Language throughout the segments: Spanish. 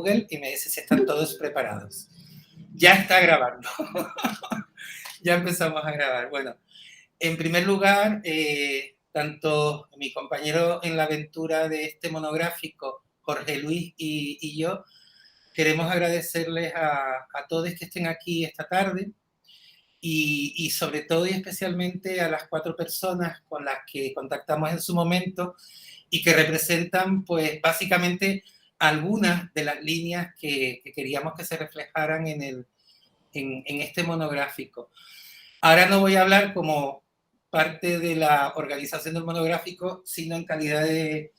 y me dice si están todos preparados. Ya está grabando. Ya empezamos a grabar. Bueno, en primer lugar, tanto mi compañero en la aventura de este monográfico, Jorge Luis y yo, queremos agradecerles a todos que estén aquí esta tarde y sobre todo y especialmente a las 4 personas con las que contactamos en su momento y que representan, pues, básicamente algunas de las líneas que queríamos que se reflejaran en este monográfico. Ahora no voy a hablar como parte de la organización del monográfico, sino en calidad de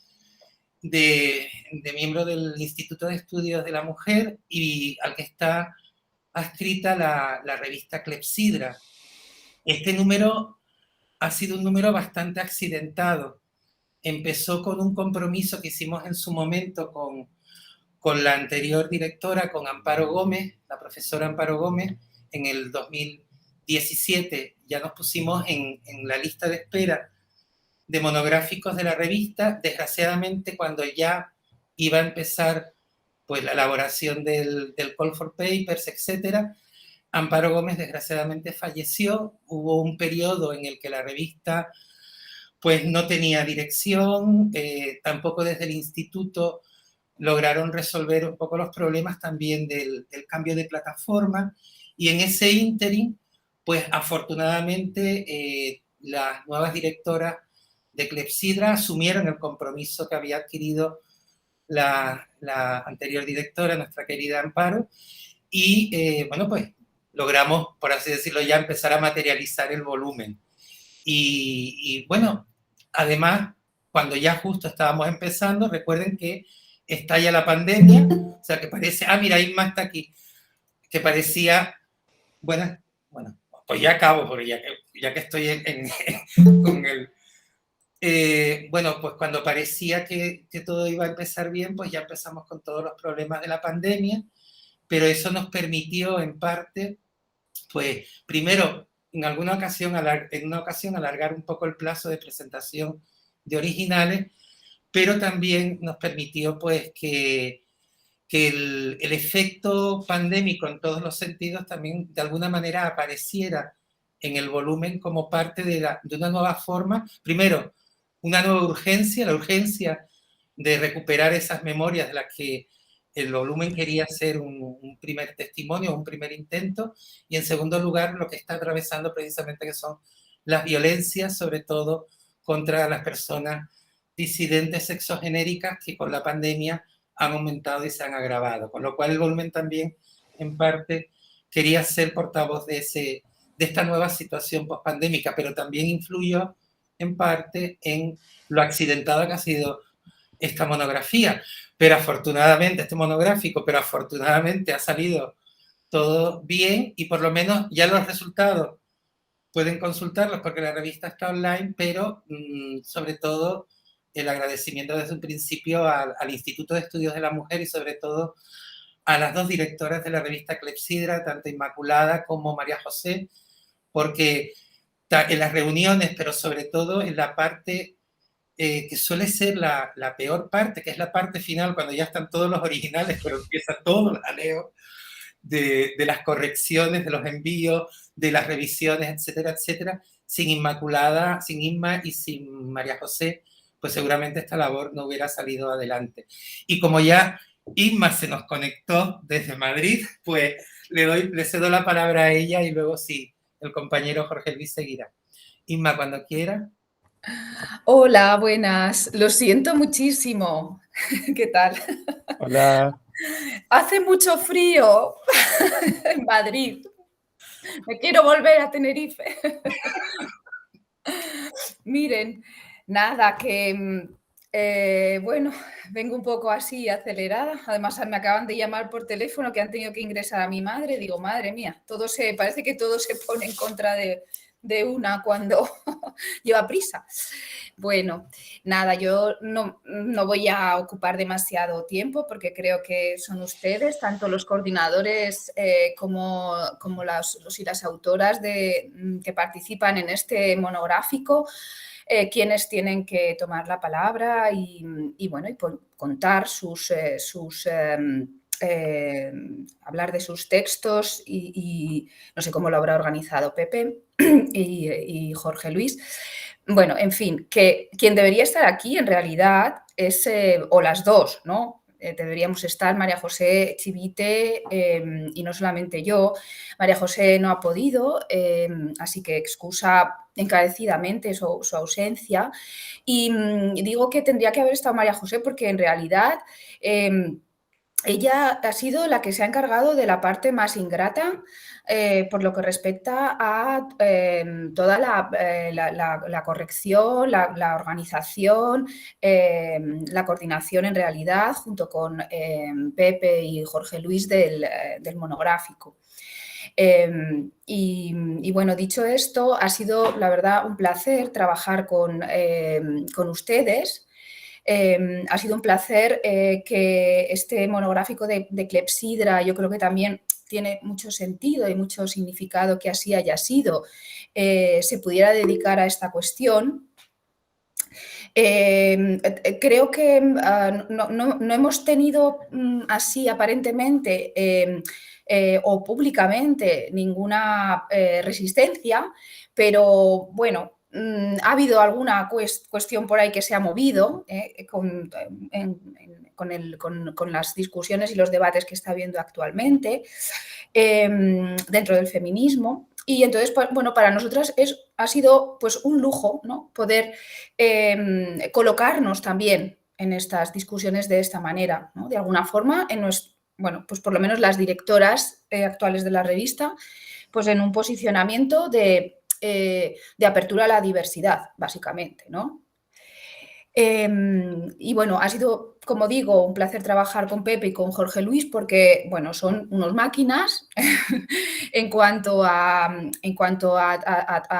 miembro del Instituto de Estudios de la Mujer y al que está adscrita la revista Clepsidra. Este número ha sido un número bastante accidentado. Empezó con un compromiso que hicimos en su momento con la anterior directora, con Amparo Gómez, la profesora Amparo Gómez, en el 2017. Ya nos pusimos en la lista de espera de monográficos de la revista. Desgraciadamente, cuando ya iba a empezar pues, la elaboración del Call for Papers, etcétera, Amparo Gómez desgraciadamente falleció. Hubo un periodo en el que la revista pues no tenía dirección, tampoco desde el instituto lograron resolver un poco los problemas también del cambio de plataforma, y en ese ínterin, pues afortunadamente las nuevas directoras de Clepsidra asumieron el compromiso que había adquirido la anterior directora, nuestra querida Amparo, y bueno, pues logramos, por así decirlo, ya empezar a materializar el volumen. Y bueno, además, cuando ya justo estábamos empezando, recuerden que estalla la pandemia, o sea que parece, mira, Isma está aquí, que parecía, bueno, pues ya acabo, porque ya que estoy con el... bueno, pues cuando parecía que todo iba a empezar bien, pues ya empezamos con todos los problemas de la pandemia, pero eso nos permitió en parte, pues primero, en una ocasión alargar un poco el plazo de presentación de originales, pero también nos permitió pues que el efecto pandémico en todos los sentidos también de alguna manera apareciera en el volumen como parte de una nueva forma, primero, una nueva urgencia, la urgencia de recuperar esas memorias de las que el volumen quería ser un primer testimonio, un primer intento, y en segundo lugar lo que está atravesando precisamente que son las violencias, sobre todo contra las personas disidentes sexogenéricas que con la pandemia han aumentado y se han agravado, con lo cual el volumen también en parte quería ser portavoz de esta nueva situación pospandémica, pero también influyó en parte en lo accidentada que ha sido esta monografía, pero afortunadamente, este monográfico, pero afortunadamente ha salido todo bien y por lo menos ya los resultados pueden consultarlos porque la revista está online, pero sobre todo el agradecimiento desde un principio al Instituto de Estudios de la Mujer y sobre todo a las 2 directoras de la revista Clepsidra, tanto Inmaculada como María José, porque en las reuniones, pero sobre todo en la parte que suele ser la peor parte, que es la parte final, cuando ya están todos los originales, pero empieza todo el jaleo de las correcciones, de los envíos, de las revisiones, etcétera, etcétera. Sin Inmaculada, sin Inma y sin María José, pues seguramente esta labor no hubiera salido adelante. Y como ya Inma se nos conectó desde Madrid, pues le cedo la palabra a ella y luego sí, el compañero Jorge Luis seguirá. Inma, cuando quiera. Hola, buenas. Lo siento muchísimo. ¿Qué tal? Hola. Hace mucho frío en Madrid. Me quiero volver a Tenerife. Miren, nada, que bueno, vengo un poco así acelerada. Además, me acaban de llamar por teléfono que han tenido que ingresar a mi madre. Digo, madre mía, parece que todo se pone en contra de una cuando lleva prisa. Bueno, nada, yo no voy a ocupar demasiado tiempo porque creo que son ustedes, tanto los coordinadores como los y las autoras que participan en este monográfico, quienes tienen que tomar la palabra y bueno, y contar sus hablar de sus textos y no sé cómo lo habrá organizado Pepe y Jorge Luis. Bueno, en fin, que quien debería estar aquí en realidad es, o las dos, ¿no? Deberíamos estar María José Chivite y no solamente yo. María José no ha podido, así que excusa encarecidamente su ausencia. Y digo que tendría que haber estado María José porque en realidad ella ha sido la que se ha encargado de la parte más ingrata por lo que respecta a toda la corrección, la organización, la coordinación en realidad, junto con Pepe y Jorge Luis del monográfico. Y bueno, dicho esto, ha sido la verdad un placer trabajar con ustedes. Ha sido un placer que este monográfico de clepsidra, yo creo que también tiene mucho sentido y mucho significado que así haya sido, se pudiera dedicar a esta cuestión. Creo que no hemos tenido así aparentemente o públicamente ninguna resistencia, pero bueno, ha habido alguna cuestión por ahí que se ha movido con las discusiones y los debates que está habiendo actualmente dentro del feminismo. Y entonces, bueno, para nosotras ha sido pues, un lujo, ¿no? Poder colocarnos también en estas discusiones de esta manera, ¿no? De alguna forma, bueno, pues por lo menos las directoras actuales de la revista, pues en un posicionamiento de apertura a la diversidad, básicamente, ¿no? Y bueno, ha sido, como digo, un placer trabajar con Pepe y con Jorge Luis porque, bueno, son unos máquinas en cuanto a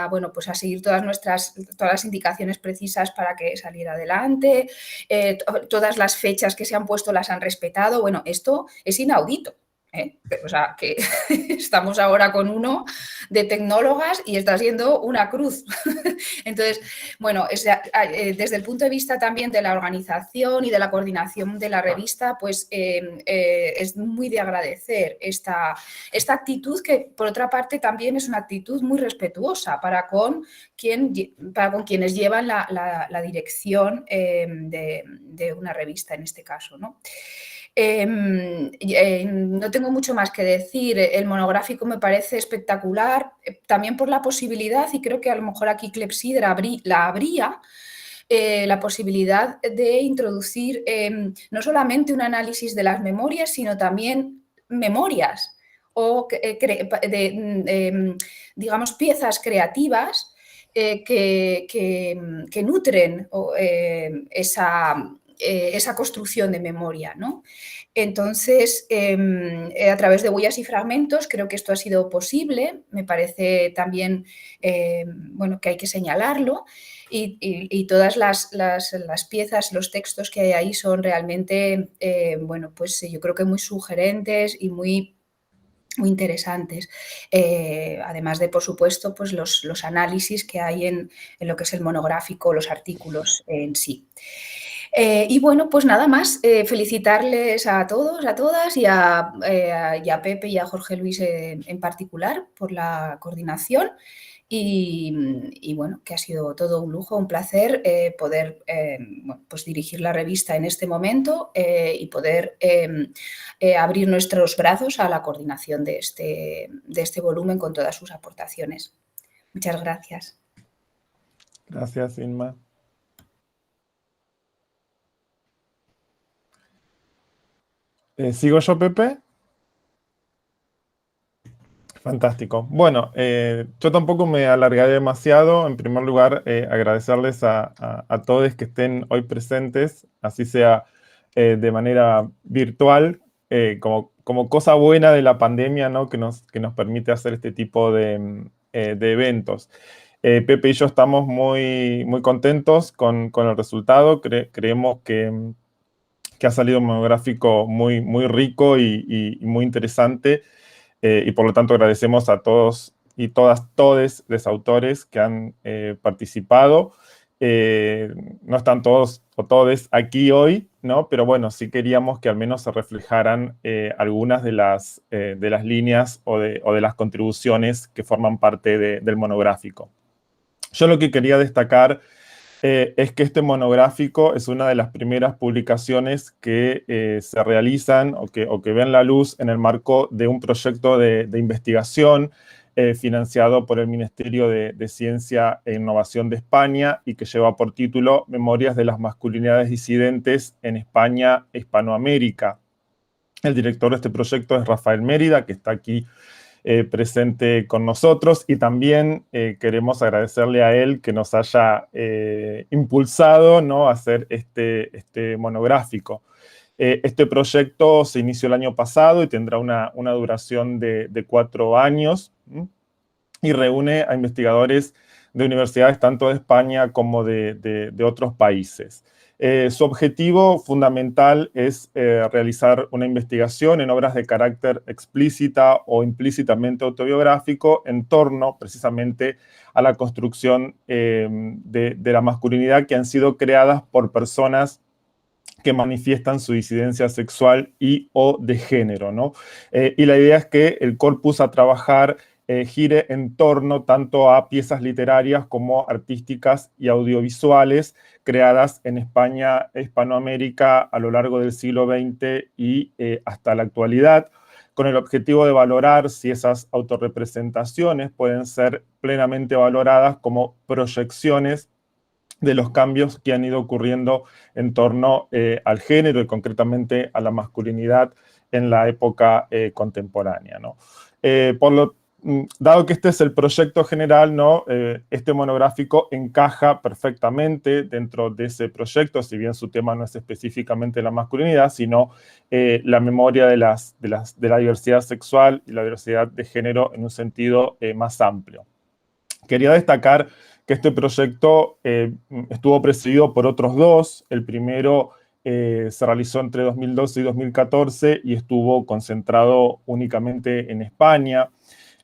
bueno, pues a seguir todas las indicaciones precisas para que saliera adelante, todas las fechas que se han puesto las han respetado. Bueno, esto es inaudito. O sea, que estamos ahora con uno de tecnólogas y está siendo una cruz. Entonces, bueno, desde el punto de vista también de la organización y de la coordinación de la revista, pues es muy de agradecer esta actitud que, por otra parte, también es una actitud muy respetuosa para con quienes llevan la dirección de una revista, en este caso, ¿no? No tengo mucho más que decir. El monográfico me parece espectacular, también por la posibilidad, y creo que a lo mejor aquí Clepsidra habría, la posibilidad de introducir no solamente un análisis de las memorias, sino también memorias o digamos, piezas creativas que nutren esa construcción de memoria, ¿no? Entonces, a través de huellas y fragmentos, creo que esto ha sido posible. Me parece también bueno, que hay que señalarlo. Y todas las piezas, los textos que hay ahí son realmente, bueno, pues yo creo que muy sugerentes y muy interesantes, además de, por supuesto, pues los análisis que hay en lo que es el monográfico, los artículos en sí. Y bueno, pues nada más, felicitarles a todos, a todas y a Pepe y a Jorge Luis en particular por la coordinación. Y bueno, que ha sido todo un lujo, un placer poder bueno, pues dirigir la revista en este momento y poder abrir nuestros brazos a la coordinación de este volumen con todas sus aportaciones. Muchas gracias. Gracias, Inma. ¿Sigo yo, Pepe? Fantástico. Bueno, yo tampoco me alargaré demasiado. En primer lugar, agradecerles a todos que estén hoy presentes, así sea de manera virtual, como cosa buena de la pandemia, ¿no? que nos permite hacer este tipo de eventos. Pepe y yo estamos muy, muy contentos con el resultado. Creemos que ha salido un monográfico muy, muy rico y muy interesante. Y por lo tanto agradecemos a todos y todas los autores que han participado No están todos o todes aquí hoy, ¿no? Pero bueno, sí queríamos que al menos se reflejaran algunas de las líneas o de las contribuciones que forman parte del monográfico. Yo lo que quería destacar es que este monográfico es una de las primeras publicaciones que se realizan o que ven la luz en el marco de un proyecto de investigación financiado por el Ministerio de Ciencia e Innovación de España y que lleva por título Memorias de las masculinidades disidentes en España e Hispanoamérica. El director de este proyecto es Rafael Mérida, que está aquí presente con nosotros, y también queremos agradecerle a él que nos haya impulsado, ¿no?, a hacer este monográfico. Este proyecto se inició el año pasado y tendrá una duración de 4 años, ¿sí?, y reúne a investigadores de universidades tanto de España como de otros países. Su objetivo fundamental es realizar una investigación en obras de carácter explícita o implícitamente autobiográfico en torno precisamente a la construcción de la masculinidad que han sido creadas por personas que manifiestan su disidencia sexual y o de género, ¿no? Y la idea es que el corpus a trabajar gire en torno tanto a piezas literarias como artísticas y audiovisuales creadas en España e Hispanoamérica a lo largo del siglo XX y hasta la actualidad, con el objetivo de valorar si esas autorrepresentaciones pueden ser plenamente valoradas como proyecciones de los cambios que han ido ocurriendo en torno al género y concretamente a la masculinidad en la época contemporánea, ¿no? Dado que este es el proyecto general, ¿no?, este monográfico encaja perfectamente dentro de ese proyecto, si bien su tema no es específicamente la masculinidad, sino la memoria de la diversidad sexual y la diversidad de género en un sentido más amplio. Quería destacar que este proyecto estuvo presidido por otros 2. El primero se realizó entre 2012 y 2014 y estuvo concentrado únicamente en España.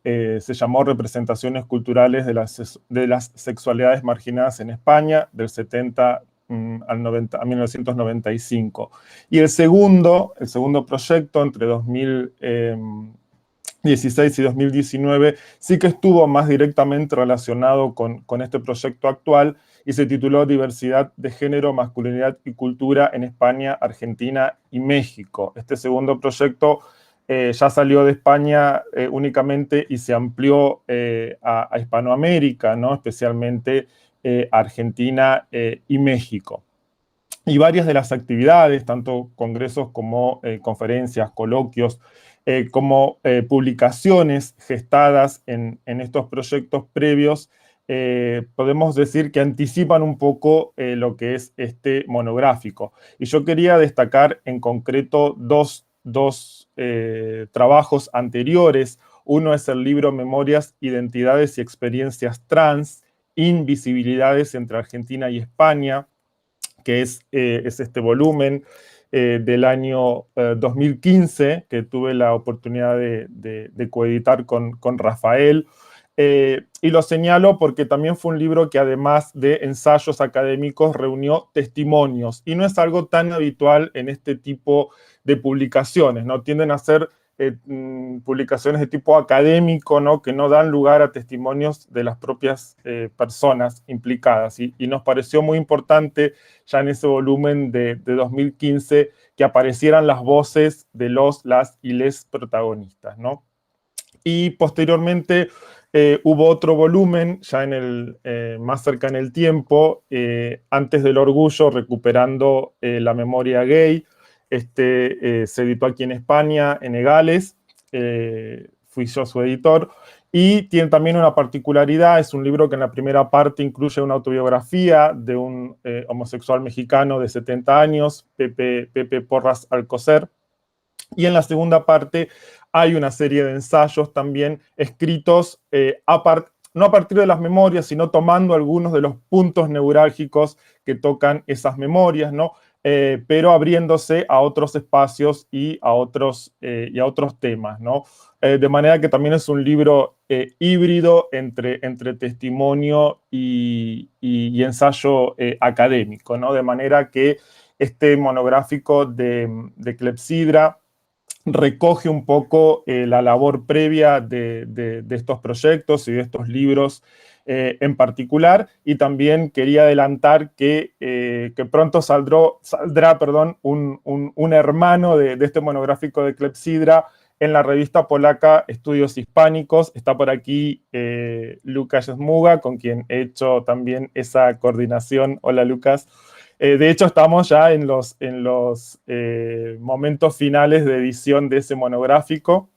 Se llamó Representaciones Culturales de las Sexualidades Marginadas en España, del 70 a 1995. Y el segundo proyecto, entre 2016 y 2019, sí que estuvo más directamente relacionado con este proyecto actual y se tituló Diversidad de Género, Masculinidad y Cultura en España, Argentina y México. Este segundo proyecto ya salió de España únicamente y se amplió a Hispanoamérica, ¿no?, especialmente Argentina y México. Y varias de las actividades, tanto congresos como conferencias, coloquios, como publicaciones gestadas en estos proyectos previos, podemos decir que anticipan un poco lo que es este monográfico. Y yo quería destacar en concreto dos trabajos anteriores. Uno es el libro Memorias, Identidades y Experiencias Trans, Invisibilidades entre Argentina y España, que es este volumen del año 2015, que tuve la oportunidad de coeditar con Rafael. Y lo señalo porque también fue un libro que, además de ensayos académicos, reunió testimonios. Y no es algo tan habitual en este tipo de publicaciones, ¿no? Tienden a ser publicaciones de tipo académico, ¿no?, que no dan lugar a testimonios de las propias personas implicadas. Y nos pareció muy importante ya en ese volumen de 2015 que aparecieran las voces de las y les protagonistas, ¿no? Y posteriormente hubo otro volumen, ya más cerca en el tiempo, Antes del Orgullo, recuperando la memoria gay. Se editó aquí en España, en Egales, fui yo su editor, y tiene también una particularidad. Es un libro que en la primera parte incluye una autobiografía de un homosexual mexicano de 70 años, Pepe Porras Alcocer, y en la segunda parte hay una serie de ensayos también escritos no a partir de las memorias, sino tomando algunos de los puntos neurálgicos que tocan esas memorias, ¿no? pero abriéndose a otros espacios y a otros temas, ¿no? De manera que también es un libro híbrido entre testimonio y ensayo académico, ¿no? De manera que este monográfico de Clepsidra recoge un poco la labor previa de estos proyectos y de estos libros en particular, y también quería adelantar que pronto saldrá un hermano de este monográfico de Clepsidra en la revista polaca Estudios Hispánicos. Está por aquí Lucas Smuga, con quien he hecho también esa coordinación. Hola, Lucas. De hecho, estamos ya en los momentos finales de edición de ese monográfico,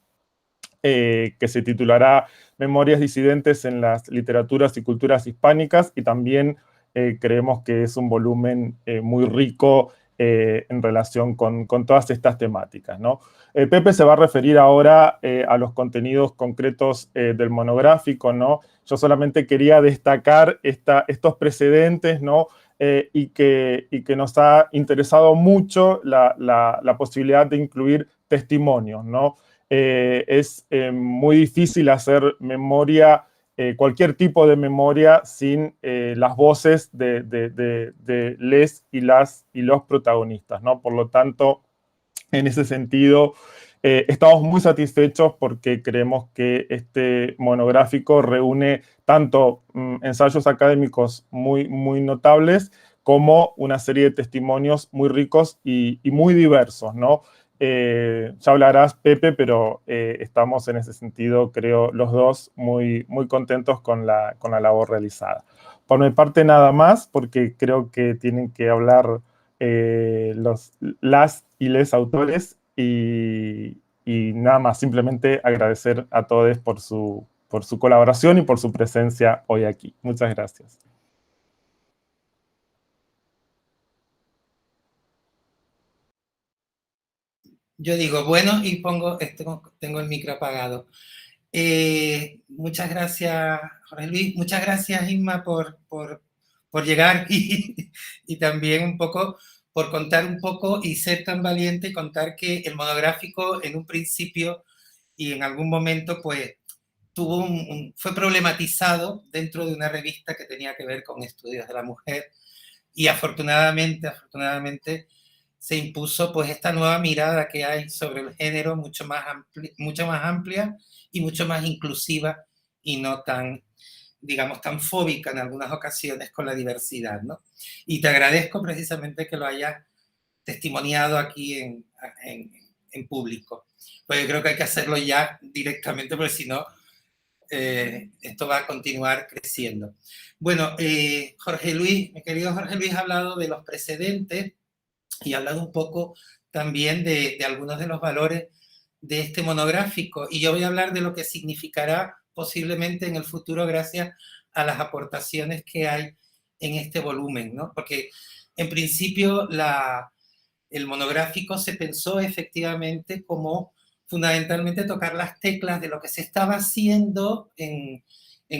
que se titulará Memorias disidentes en las literaturas y culturas hispánicas, y también creemos que es un volumen muy rico en relación con todas estas temáticas, ¿no? Pepe se va a referir ahora a los contenidos concretos del monográfico, ¿no? Yo solamente quería destacar estos precedentes, ¿no? Y que nos ha interesado mucho la posibilidad de incluir testimonios, ¿no? Es muy difícil hacer memoria, cualquier tipo de memoria, sin las voces de les y los protagonistas, ¿no? Por lo tanto, en ese sentido, estamos muy satisfechos porque creemos que este monográfico reúne tanto ensayos académicos muy notables, como una serie de testimonios muy ricos y muy diversos, ¿no? Ya hablarás, Pepe, pero estamos en ese sentido, creo, los dos muy contentos con la labor realizada. Por mi parte, nada más, porque creo que tienen que hablar las y les autores, y nada más, simplemente agradecer a todos por su colaboración y por su presencia hoy aquí. Muchas gracias. Yo digo, bueno, y tengo el micro apagado. Muchas gracias, Jorge Luis. Muchas gracias, Inma, por llegar y también un poco por contar un poco y ser tan valiente y contar que el monográfico en un principio y en algún momento pues fue problematizado dentro de una revista que tenía que ver con estudios de la mujer, y afortunadamente se impuso pues esta nueva mirada que hay sobre el género, mucho más amplia y mucho más inclusiva, y no tan, digamos, tan fóbica en algunas ocasiones con la diversidad, ¿no? Y te agradezco precisamente que lo hayas testimoniado aquí en público. Pues yo creo que hay que hacerlo ya directamente, porque si no, esto va a continuar creciendo. Bueno, Jorge Luis, mi querido Jorge Luis, ha hablado de los precedentes y ha hablado un poco también de algunos de los valores de este monográfico, y yo voy a hablar de lo que significará posiblemente en el futuro gracias a las aportaciones que hay en este volumen, ¿no? Porque en principio el monográfico se pensó efectivamente como fundamentalmente tocar las teclas de lo que se estaba haciendo en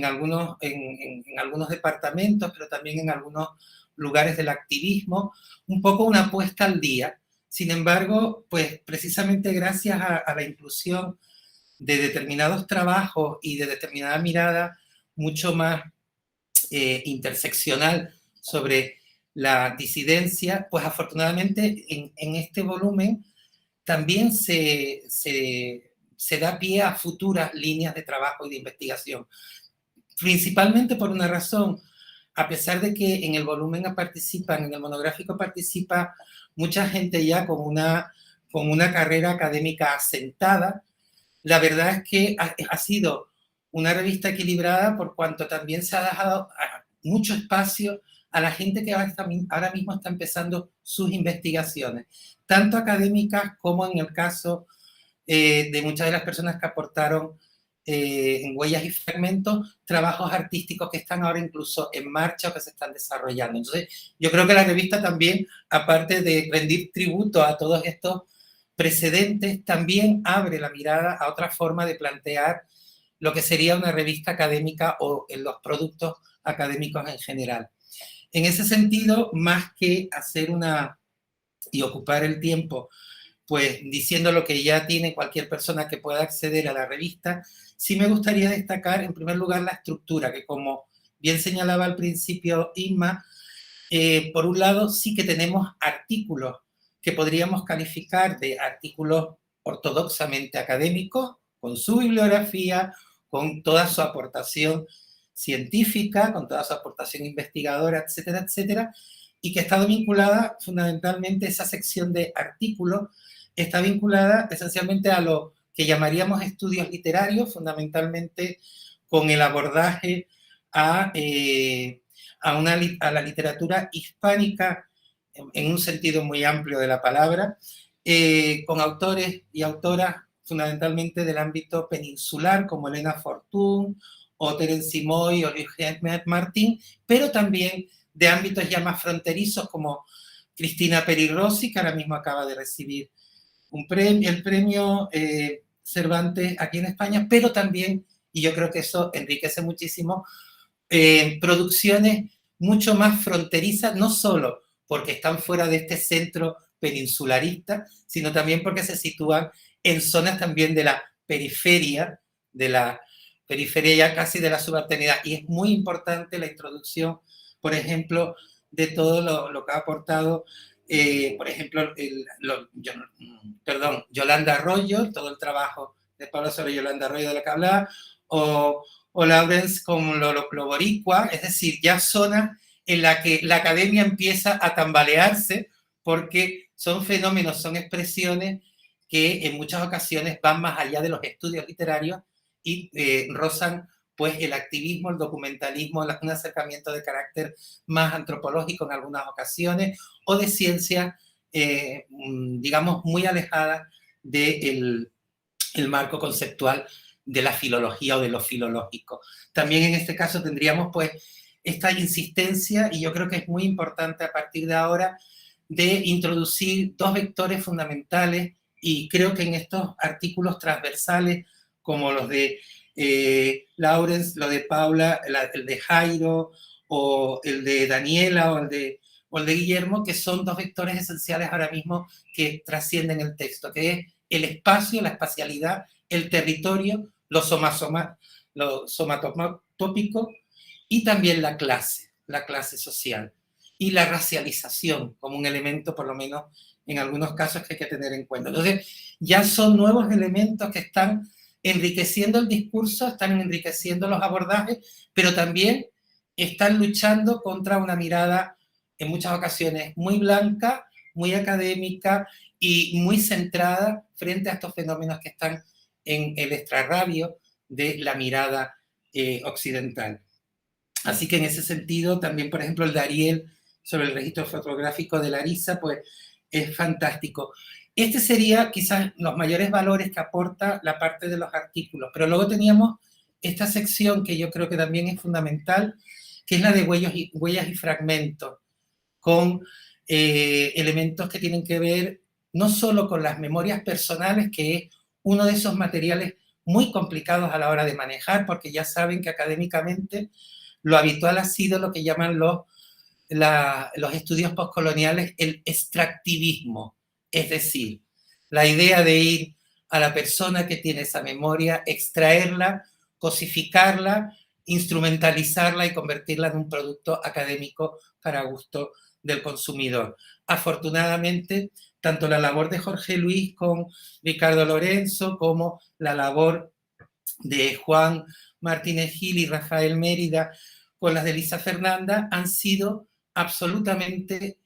algunos departamentos, pero también en algunos lugares del activismo, un poco una puesta al día. Sin embargo, pues precisamente gracias a la inclusión de determinados trabajos y de determinada mirada mucho más interseccional sobre la disidencia, pues afortunadamente en este volumen también se da pie a futuras líneas de trabajo y de investigación. Principalmente por una razón: a pesar de que en el volumen en el monográfico participa mucha gente ya con una carrera académica asentada, la verdad es que ha sido una revista equilibrada, por cuanto también se ha dejado mucho espacio a la gente que ahora mismo está empezando sus investigaciones, tanto académicas como en el caso de muchas de las personas que aportaron en Huellas y Fragmentos, trabajos artísticos que están ahora incluso en marcha o que se están desarrollando. Entonces, yo creo que la revista también, aparte de rendir tributo a todos estos precedentes, también abre la mirada a otra forma de plantear lo que sería una revista académica o en los productos académicos en general. En ese sentido, más que hacer una y ocupar el tiempo pues diciendo lo que ya tiene cualquier persona que pueda acceder a la revista, sí me gustaría destacar en primer lugar la estructura, que como bien señalaba al principio Inma, por un lado sí que tenemos artículos que podríamos calificar de artículos ortodoxamente académicos, con su bibliografía, con toda su aportación científica, con toda su aportación investigadora, etcétera, etcétera, y que está vinculada fundamentalmente, esa sección de artículos está vinculada esencialmente a lo que llamaríamos estudios literarios, fundamentalmente con el abordaje a la literatura hispánica en un sentido muy amplio de la palabra, con autores y autoras fundamentalmente del ámbito peninsular, como Elena Fortún, o Terence Simoy, o Luis Martín, pero también de ámbitos ya más fronterizos, como Cristina Peri Rossi, que ahora mismo acaba de recibir el premio Cervantes aquí en España, pero también, y yo creo que eso enriquece muchísimo, producciones mucho más fronterizas, no solo porque están fuera de este centro peninsularista, sino también porque se sitúan en zonas también de la periferia ya casi de la subalternidad. Y es muy importante la introducción, por ejemplo, de todo lo que ha aportado, por ejemplo, Yolanda Arroyo, todo el trabajo de Pablo sobre Yolanda Arroyo de la que hablaba, o Lawrence con lo boricua, es decir, ya zonas en la que la academia empieza a tambalearse porque son fenómenos, son expresiones que en muchas ocasiones van más allá de los estudios literarios y rozan pues el activismo, el documentalismo, un acercamiento de carácter más antropológico en algunas ocasiones o de ciencia, digamos, muy alejada del marco conceptual de la filología o de lo filológico. También en este caso tendríamos pues esta insistencia, y yo creo que es muy importante a partir de ahora, de introducir dos vectores fundamentales, y creo que en estos artículos transversales, como los de Lawrence, lo de Paula, el de Jairo, o el de Daniela, o el de Guillermo, que son dos vectores esenciales ahora mismo que trascienden el texto, que es el espacio, la espacialidad, el territorio, lo somatotópico, y también la clase social, y la racialización como un elemento, por lo menos en algunos casos, que hay que tener en cuenta. Entonces, ya son nuevos elementos que están enriqueciendo el discurso, están enriqueciendo los abordajes, pero también están luchando contra una mirada, en muchas ocasiones, muy blanca, muy académica y muy centrada frente a estos fenómenos que están en el extrarradio de la mirada occidental. Así que en ese sentido, también, por ejemplo, el de Ariel sobre el registro fotográfico de Larissa, pues es fantástico. Este sería quizás los mayores valores que aporta la parte de los artículos, pero luego teníamos esta sección que yo creo que también es fundamental, que es la de huellas y fragmentos, con elementos que tienen que ver no solo con las memorias personales, que es uno de esos materiales muy complicados a la hora de manejar, porque ya saben que académicamente lo habitual ha sido lo que llaman los estudios postcoloniales el extractivismo, es decir, la idea de ir a la persona que tiene esa memoria, extraerla, cosificarla, instrumentalizarla y convertirla en un producto académico para gusto del consumidor. Afortunadamente, tanto la labor de Jorge Luis con Ricardo Lorenzo, como la labor de Juan Martínez Gil y Rafael Mérida con las de Elisa Fernanda han sido absolutamente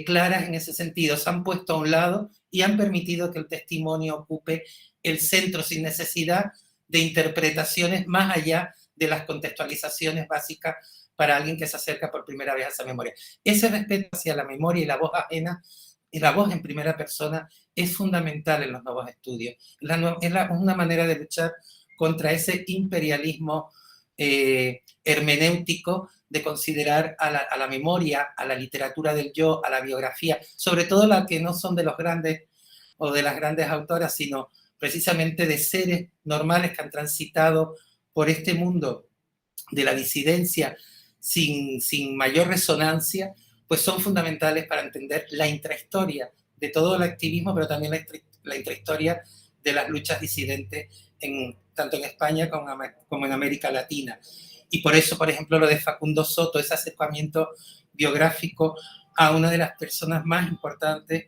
claras en ese sentido. Se han puesto a un lado y han permitido que el testimonio ocupe el centro sin necesidad de interpretaciones más allá de las contextualizaciones básicas para alguien que se acerca por primera vez a esa memoria. Ese respeto hacia la memoria y la voz ajena, y la voz en primera persona, es fundamental en los nuevos estudios. Es una manera de luchar contra ese imperialismo hermenéutico de considerar a la memoria, a la literatura del yo, a la biografía, sobre todo la que no son de los grandes o de las grandes autoras, sino precisamente de seres normales que han transitado por este mundo de la disidencia sin mayor resonancia, pues son fundamentales para entender la intrahistoria de todo el activismo, pero también la intrahistoria de las luchas disidentes tanto en España como en América Latina. Y por eso, por ejemplo, lo de Facundo Soto, ese acercamiento biográfico a una de las personas más importantes,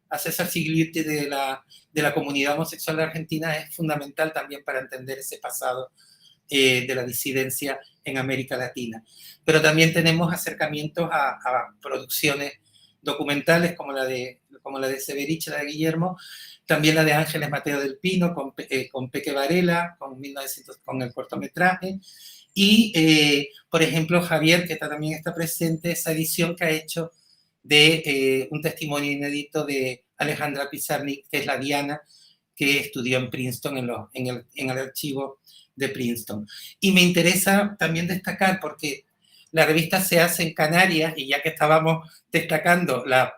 a César Sigliuti de la comunidad homosexual de Argentina, es fundamental también para entender ese pasado de la disidencia en América Latina. Pero también tenemos acercamientos a producciones documentales como la de Severich, la de Guillermo, también la de Ángeles Mateo del Pino, con Peque Varela, con el cortometraje, y, por ejemplo, Javier, que también está presente, esa edición que ha hecho de un testimonio inédito de Alejandra Pizarnik, que es la Diana, que estudió en Princeton, en el archivo de Princeton. Y me interesa también destacar, porque la revista se hace en Canarias, y ya que estábamos destacando la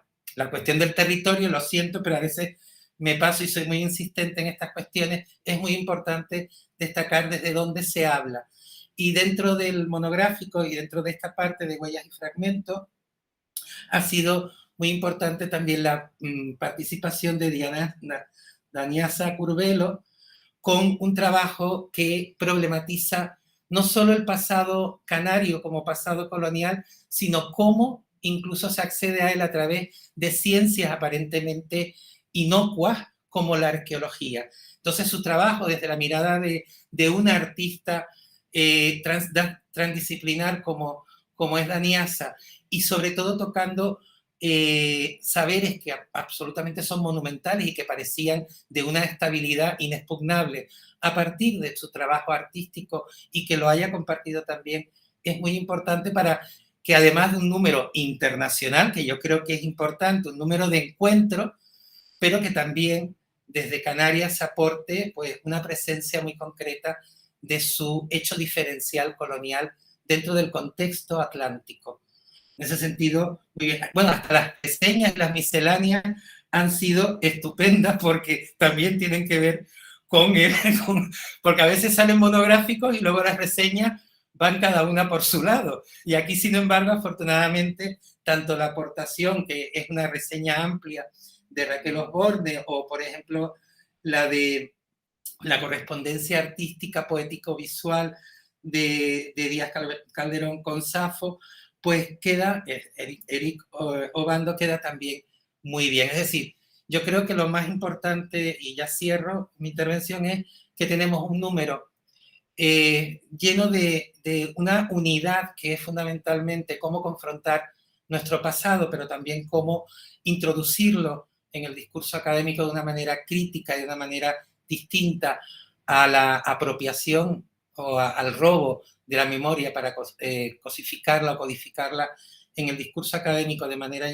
cuestión del territorio, lo siento, pero a veces me paso y soy muy insistente en estas cuestiones, es muy importante destacar desde dónde se habla. Y dentro del monográfico y dentro de esta parte de Huellas y Fragmentos, ha sido muy importante también la participación de Daniasa Curvelo, con un trabajo que problematiza no solo el pasado canario como pasado colonial, sino cómo incluso se accede a él a través de ciencias aparentemente inocuas como la arqueología. Entonces su trabajo desde la mirada de una artista transdisciplinar como es Daniasa, y sobre todo tocando saberes que absolutamente son monumentales y que parecían de una estabilidad inexpugnable a partir de su trabajo artístico, y que lo haya compartido también, es muy importante para que, además de un número internacional, que yo creo que es importante, un número de encuentros, pero que también desde Canarias aporte pues una presencia muy concreta de su hecho diferencial colonial dentro del contexto atlántico. En ese sentido, muy bien. Bueno, hasta las reseñas y las misceláneas han sido estupendas, porque también tienen que ver porque a veces salen monográficos y luego las reseñas van cada una por su lado. Y aquí, sin embargo, afortunadamente, tanto la aportación, que es una reseña amplia de Raquel Osborne, o por ejemplo la de la correspondencia artística poético-visual de Díaz Calderón con Safo, pues queda, Eric Obando queda también muy bien. Es decir, yo creo que lo más importante, y ya cierro mi intervención, es que tenemos un número lleno de una unidad que es fundamentalmente cómo confrontar nuestro pasado, pero también cómo introducirlo en el discurso académico de una manera crítica, de una manera distinta a la apropiación o al robo de la memoria para cosificarla o codificarla en el discurso académico de manera,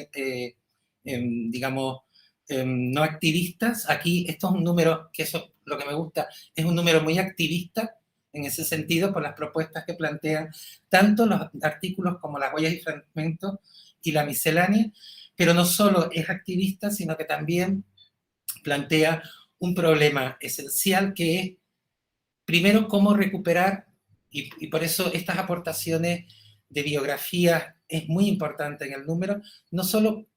digamos, no activistas. Aquí esto es un número, que eso es lo que me gusta, es un número muy activista en ese sentido, por las propuestas que plantean tanto los artículos como las huellas y fragmentos y la miscelánea, pero no solo es activista, sino que también plantea un problema esencial, que es, primero, cómo recuperar, y por eso estas aportaciones de biografía es muy importante en el número, no solo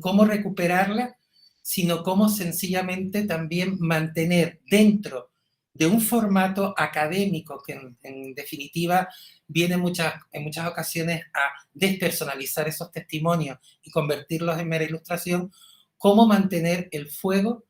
cómo recuperarla, sino cómo sencillamente también mantener dentro de un formato académico que en definitiva viene en muchas ocasiones a despersonalizar esos testimonios y convertirlos en mera ilustración, cómo mantener el fuego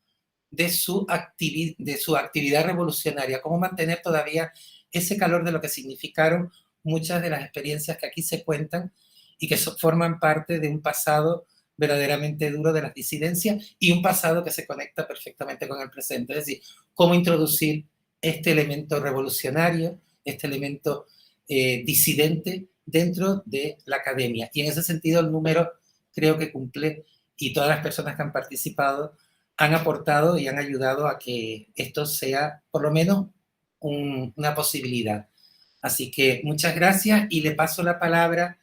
de su actividad revolucionaria, cómo mantener todavía ese calor de lo que significaron muchas de las experiencias que aquí se cuentan y que forman parte de un pasado verdaderamente duro de las disidencias, y un pasado que se conecta perfectamente con el presente. Es decir, cómo introducir este elemento revolucionario, este elemento disidente dentro de la academia. Y en ese sentido el número creo que cumple, y todas las personas que han participado han aportado y han ayudado a que esto sea por lo menos una posibilidad. Así que muchas gracias, y le paso la palabra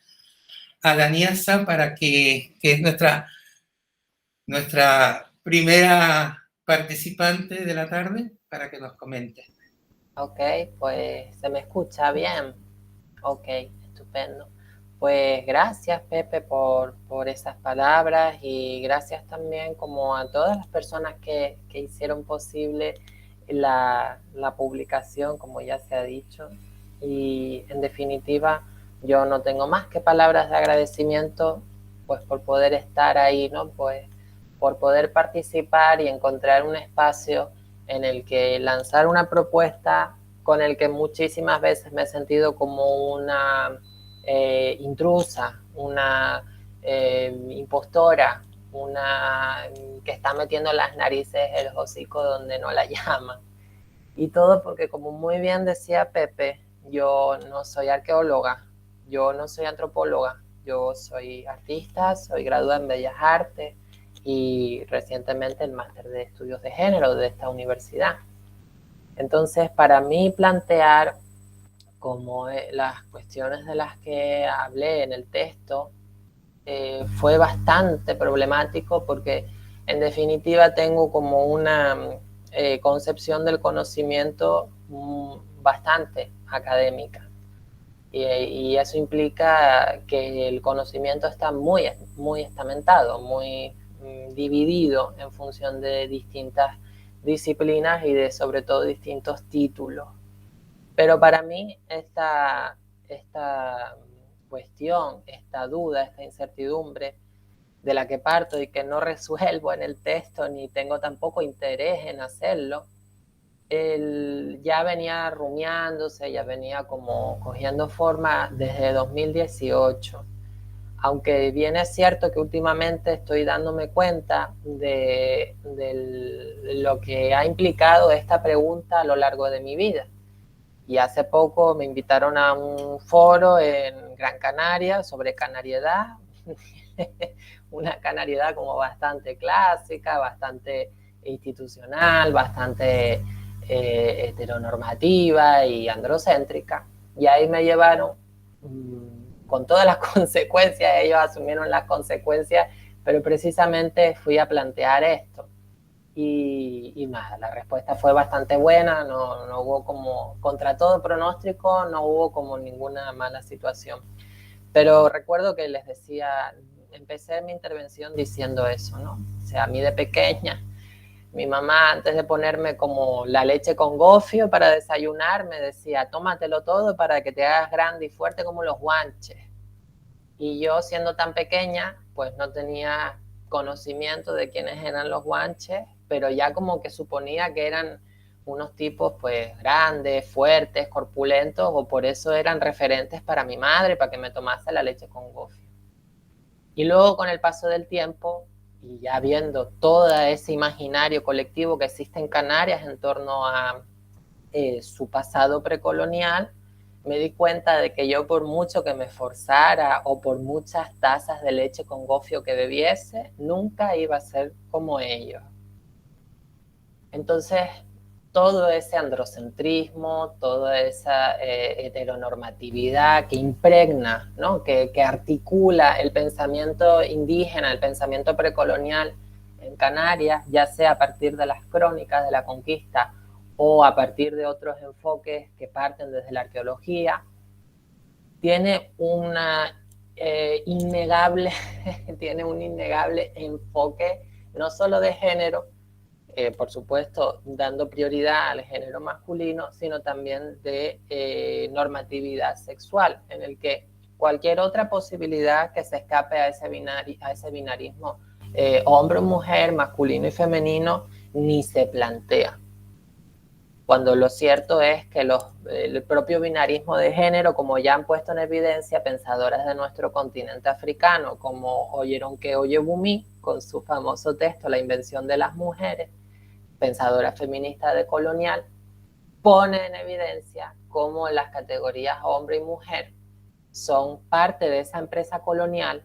a Daniasa, para que es nuestra primera participante de la tarde, para que nos comente. Ok, pues se me escucha bien. Ok, estupendo. Pues gracias, Pepe, por esas palabras, y gracias también como a todas las personas que hicieron posible la publicación, como ya se ha dicho. Y en definitiva, yo no tengo más que palabras de agradecimiento, pues por poder estar ahí, ¿no? Pues por poder participar y encontrar un espacio en el que lanzar una propuesta con el que muchísimas veces me he sentido como una intrusa, una impostora, una que está metiendo las narices el hocico donde no la llama. Y todo porque, como muy bien decía Pepe, yo no soy arqueóloga, yo no soy antropóloga, yo soy artista, soy graduada en Bellas Artes y recientemente el máster de estudios de género de esta universidad. Entonces, para mí plantear como las cuestiones de las que hablé en el texto fue bastante problemático, porque en definitiva tengo como una concepción del conocimiento bastante académica, y eso implica que el conocimiento está muy, muy estamentado, muy dividido en función de distintas disciplinas y de sobre todo distintos títulos. Pero para mí esta cuestión, esta duda, esta incertidumbre de la que parto y que no resuelvo en el texto, ni tengo tampoco interés en hacerlo, ya venía rumiándose, ya venía como cogiendo forma desde 2018. Aunque bien es cierto que últimamente estoy dándome cuenta de lo que ha implicado esta pregunta a lo largo de mi vida. Y hace poco me invitaron a un foro en Gran Canaria sobre canariedad, una canariedad como bastante clásica, bastante institucional, bastante heteronormativa y androcéntrica. Y ahí me llevaron con todas las consecuencias, ellos asumieron las consecuencias, pero precisamente fui a plantear esto. Y nada, la respuesta fue bastante buena, no hubo como, contra todo pronóstico, no hubo como ninguna mala situación. Pero recuerdo que les decía, empecé mi intervención diciendo eso, ¿no? O sea, a mí de pequeña, mi mamá, antes de ponerme como la leche con gofio para desayunar, me decía, tómatelo todo para que te hagas grande y fuerte como los guanches. Y yo, siendo tan pequeña, pues no tenía conocimiento de quiénes eran los guanches, pero ya como que suponía que eran unos tipos pues grandes, fuertes, corpulentos, o por eso eran referentes para mi madre, para que me tomase la leche con gofio. Y luego, con el paso del tiempo, y ya viendo todo ese imaginario colectivo que existe en Canarias en torno a su pasado precolonial, me di cuenta de que yo, por mucho que me esforzara o por muchas tazas de leche con gofio que bebiese, nunca iba a ser como ellos. Entonces, todo ese androcentrismo, toda esa heteronormatividad que impregna, ¿no? que articula el pensamiento indígena, el pensamiento precolonial en Canarias, ya sea a partir de las crónicas de la conquista o a partir de otros enfoques que parten desde la arqueología, tiene una tiene un innegable enfoque no solo de género, por supuesto dando prioridad al género masculino, sino también de normatividad sexual, en el que cualquier otra posibilidad que se escape a ese binarismo hombre o mujer, masculino y femenino, ni se plantea. Cuando lo cierto es que el propio binarismo de género, como ya han puesto en evidencia pensadoras de nuestro continente africano, como Oyeronke Oyebumi, con su famoso texto La invención de las mujeres, pensadora feminista decolonial, pone en evidencia cómo las categorías hombre y mujer son parte de esa empresa colonial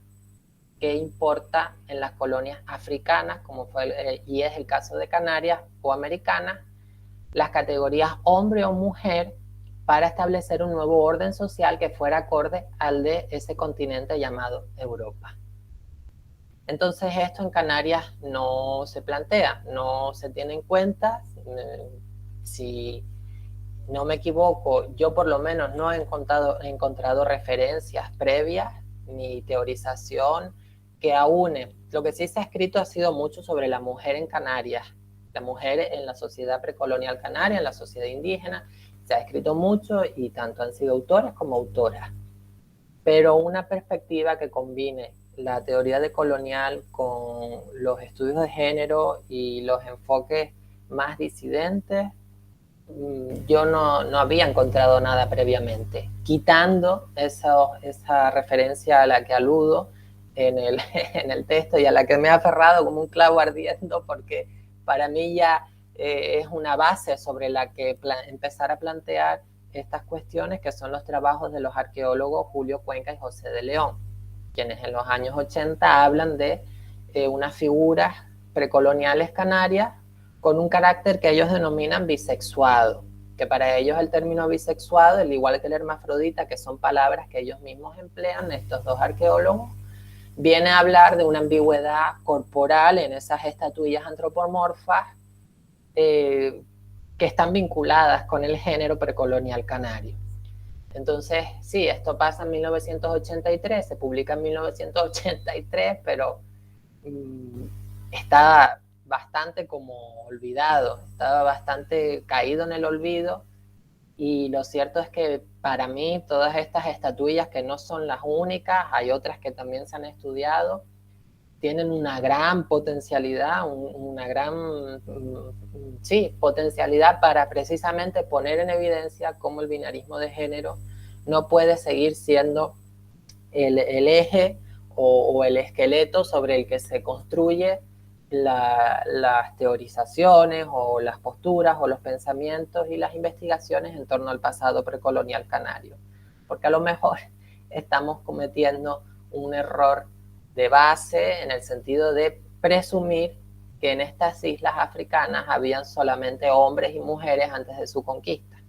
que importa en las colonias africanas, como fue y es el caso de Canarias, o americanas, las categorías hombre o mujer, para establecer un nuevo orden social que fuera acorde al de ese continente llamado Europa. Entonces esto en Canarias no se plantea, no se tiene en cuenta. Si no me equivoco, yo por lo menos no he encontrado referencias previas ni teorización que aúne. Lo que sí se ha escrito ha sido mucho sobre la mujer en Canarias, la mujer en la sociedad precolonial canaria, en la sociedad indígena. Se ha escrito mucho y tanto han sido autores como autoras. Pero una perspectiva que combine la teoría decolonial con los estudios de género y los enfoques más disidentes, yo no había encontrado nada previamente, quitando esa referencia a la que aludo en el texto y a la que me he aferrado como un clavo ardiendo, porque para mí ya es una base sobre la que empezar a plantear estas cuestiones, que son los trabajos de los arqueólogos Julio Cuenca y José de León, quienes en los años 80 hablan de unas figuras precoloniales canarias con un carácter que ellos denominan bisexuado, que para ellos el término bisexuado, al igual que el hermafrodita, que son palabras que ellos mismos emplean, estos dos arqueólogos, viene a hablar de una ambigüedad corporal en esas estatuillas antropomorfas que están vinculadas con el género precolonial canario. Entonces, sí, esto pasa en 1983, se publica en 1983, pero está bastante como olvidado, estaba bastante caído en el olvido, y lo cierto es que para mí todas estas estatuillas, que no son las únicas, hay otras que también se han estudiado, tienen una gran potencialidad, una gran potencialidad para precisamente poner en evidencia cómo el binarismo de género no puede seguir siendo el eje o el esqueleto sobre el que se construye las teorizaciones o las posturas o los pensamientos y las investigaciones en torno al pasado precolonial canario. Porque a lo mejor estamos cometiendo un error de base en el sentido de presumir que en estas islas africanas habían solamente hombres y mujeres antes de su conquista.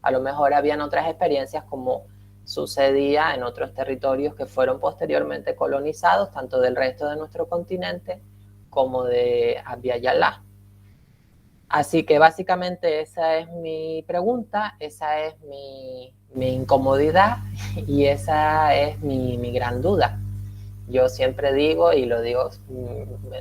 A lo mejor habían otras experiencias, como sucedía en otros territorios que fueron posteriormente colonizados, tanto del resto de nuestro continente como de Abya Yala. Así que básicamente esa es mi pregunta, esa es mi incomodidad y esa es mi gran duda. Yo siempre digo, y lo digo,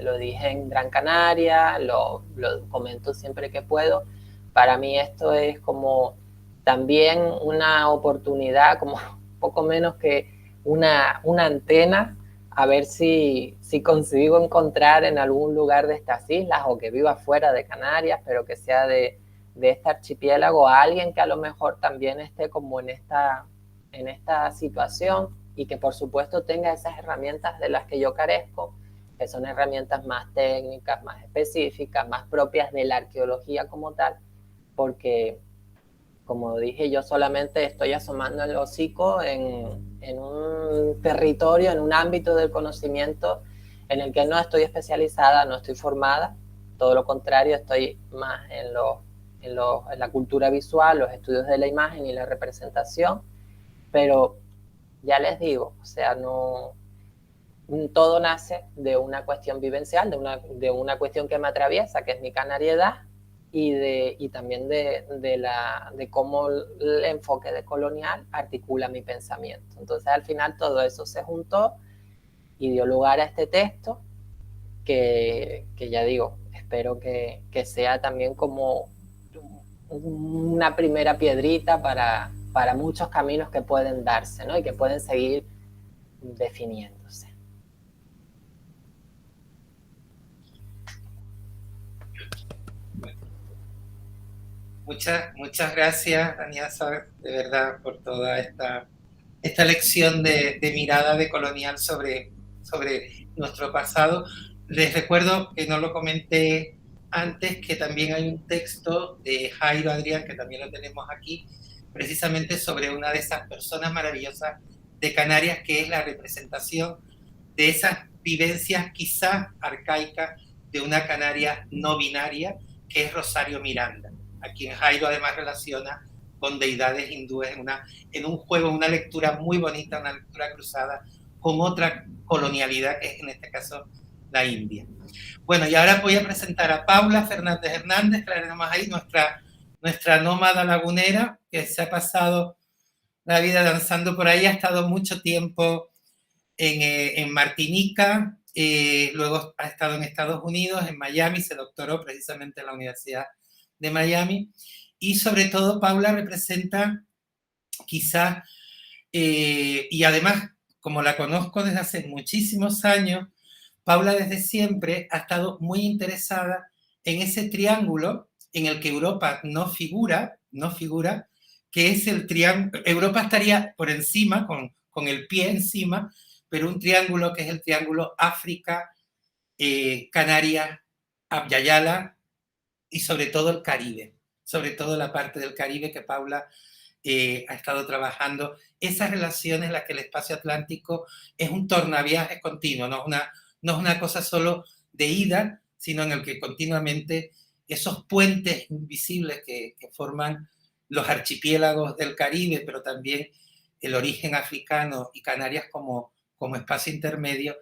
lo dije en Gran Canaria, lo comento siempre que puedo, para mí esto es como también una oportunidad, como poco menos que una antena, a ver si consigo encontrar en algún lugar de estas islas, o que viva fuera de Canarias, pero que sea de este archipiélago, a alguien que a lo mejor también esté como en esta situación, y que por supuesto tenga esas herramientas de las que yo carezco, que son herramientas más técnicas, más específicas, más propias de la arqueología como tal, porque, como dije, yo solamente estoy asomando el hocico en un territorio, en un ámbito del conocimiento en el que no estoy especializada, no estoy formada, todo lo contrario, estoy más en la cultura visual, los estudios de la imagen y la representación, pero ya les digo, o sea, no todo nace de una cuestión vivencial, de una cuestión que me atraviesa, que es mi canariedad, y también de cómo el enfoque decolonial articula mi pensamiento. Entonces, al final, todo eso se juntó y dio lugar a este texto que ya digo, espero que sea también como una primera piedrita para muchos caminos que pueden darse, ¿no? Y que pueden seguir definiéndose. Muchas gracias, Daniasa, de verdad, por toda esta lección de mirada decolonial sobre nuestro pasado. Les recuerdo, que no lo comenté antes, que también hay un texto de Jairo Adrián, que también lo tenemos aquí, precisamente sobre una de esas personas maravillosas de Canarias, que es la representación de esas vivencias quizás arcaicas de una Canaria no binaria, que es Rosario Miranda, a quien Jairo además relaciona con deidades hindúes en un juego, una lectura muy bonita, una lectura cruzada con otra colonialidad, que es en este caso la India. Bueno, y ahora voy a presentar a Paula Fernández Hernández, que la tenemos ahí, nuestra nómada lagunera, que se ha pasado la vida danzando por ahí, ha estado mucho tiempo en Martinica, luego ha estado en Estados Unidos, en Miami, se doctoró precisamente en la Universidad de Miami, y sobre todo Paula representa quizás, y además, como la conozco desde hace muchísimos años, Paula desde siempre ha estado muy interesada en ese triángulo en el que Europa no figura, que es el triángulo. Europa estaría por encima, con el pie encima, pero un triángulo que es el triángulo África, Canarias, Abya-Yala y sobre todo el Caribe, sobre todo la parte del Caribe que Paula ha estado trabajando. Esas relaciones en las que el espacio atlántico es un tornaviaje continuo, no es una cosa solo de ida, sino en el que continuamente esos puentes invisibles que forman los archipiélagos del Caribe, pero también el origen africano y Canarias como espacio intermedio,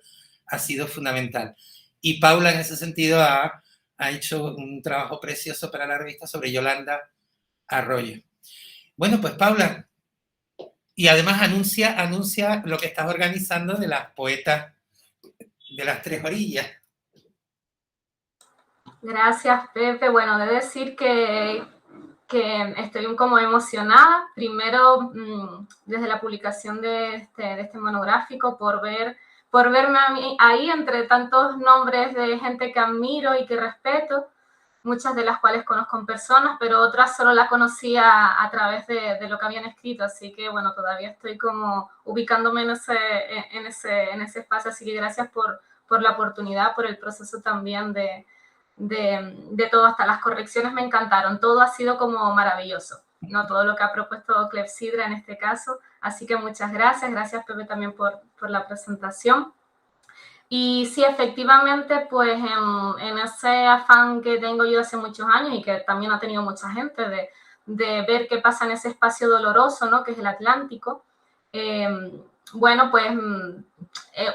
ha sido fundamental. Y Paula en ese sentido ha hecho un trabajo precioso para la revista sobre Yolanda Arroyo. Bueno, pues Paula, y además anuncia lo que estás organizando de las poetas de las tres orillas. Gracias, Pepe. Bueno, de decir que estoy como emocionada, primero desde la publicación de este monográfico, por verme a mí ahí entre tantos nombres de gente que admiro y que respeto, muchas de las cuales conozco en personas, pero otras solo la conocía a través de lo que habían escrito, así que bueno, todavía estoy como ubicándome en ese espacio, así que gracias por la oportunidad, por el proceso también de todo, hasta las correcciones me encantaron, todo ha sido como maravilloso, ¿no? Todo lo que ha propuesto Clepsidra en este caso, así que muchas gracias Pepe también por la presentación. Y sí, efectivamente, pues en ese afán que tengo yo hace muchos años y que también ha tenido mucha gente de ver qué pasa en ese espacio doloroso, ¿no? Que es el Atlántico, bueno, pues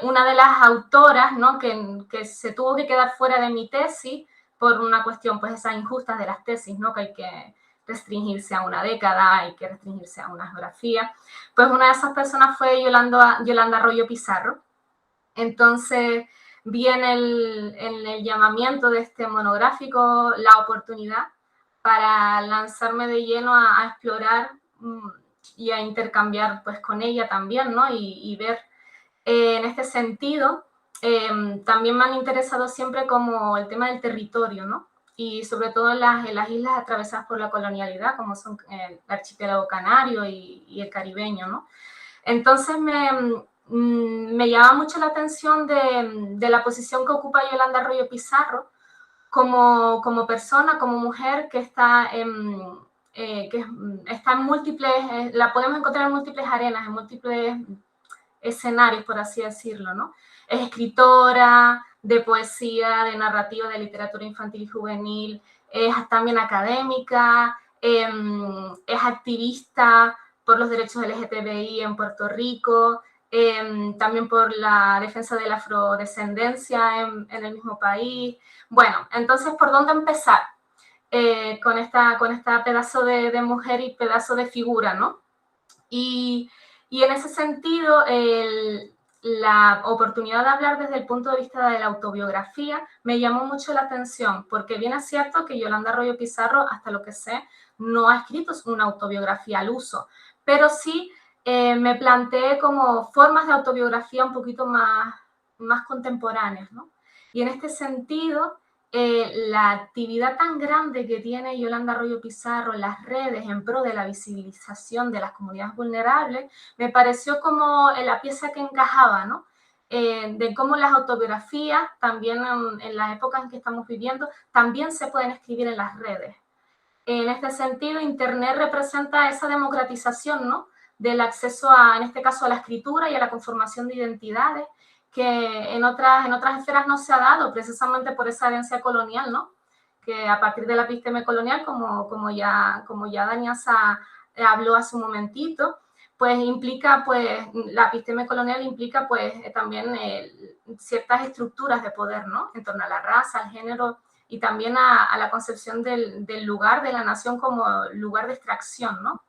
una de las autoras, ¿no? que se tuvo que quedar fuera de mi tesis por una cuestión, pues esas injustas de las tesis, ¿no? Que hay que restringirse a una década, hay que restringirse a una geografía. Pues una de esas personas fue Yolanda Arroyo Pizarro. Entonces vi en el llamamiento de este monográfico la oportunidad para lanzarme de lleno a explorar y a intercambiar pues con ella también, ¿no? Y ver en este sentido, también me han interesado siempre como el tema del territorio, ¿no? Y sobre todo en las islas atravesadas por la colonialidad, como son el archipiélago canario y el caribeño, ¿no? Entonces me llama mucho la atención de la posición que ocupa Yolanda Arroyo Pizarro como persona, como mujer que está está en múltiples, la podemos encontrar en múltiples arenas, en múltiples escenarios, por así decirlo, ¿no? Es escritora de poesía, de narrativa, de literatura infantil y juvenil, es también académica, es activista por los derechos LGTBI en Puerto Rico, también por la defensa de la afrodescendencia en el mismo país. Bueno, entonces, ¿por dónde empezar con esta pedazo de mujer y pedazo de figura, ¿no? Y en ese sentido, la oportunidad de hablar desde el punto de vista de la autobiografía me llamó mucho la atención, porque bien es cierto que Yolanda Arroyo Pizarro, hasta lo que sé, no ha escrito una autobiografía al uso, pero sí me planteé como formas de autobiografía un poquito más contemporáneas, ¿no? Y en este sentido, la actividad tan grande que tiene Yolanda Arroyo Pizarro en las redes en pro de la visibilización de las comunidades vulnerables, me pareció como la pieza que encajaba, ¿no? De cómo las autobiografías, también en las épocas en que estamos viviendo, también se pueden escribir en las redes. En este sentido, Internet representa esa democratización, ¿no? Del acceso en este caso, a la escritura y a la conformación de identidades, que en otras esferas no se ha dado, precisamente por esa herencia colonial, ¿no? Que a partir de la episteme colonial, como ya Daniasa habló hace un momentito, pues implica, pues, la episteme colonial implica, pues, también ciertas estructuras de poder, ¿no? En torno a la raza, al género, y también a la concepción del lugar de la nación como lugar de extracción, ¿no?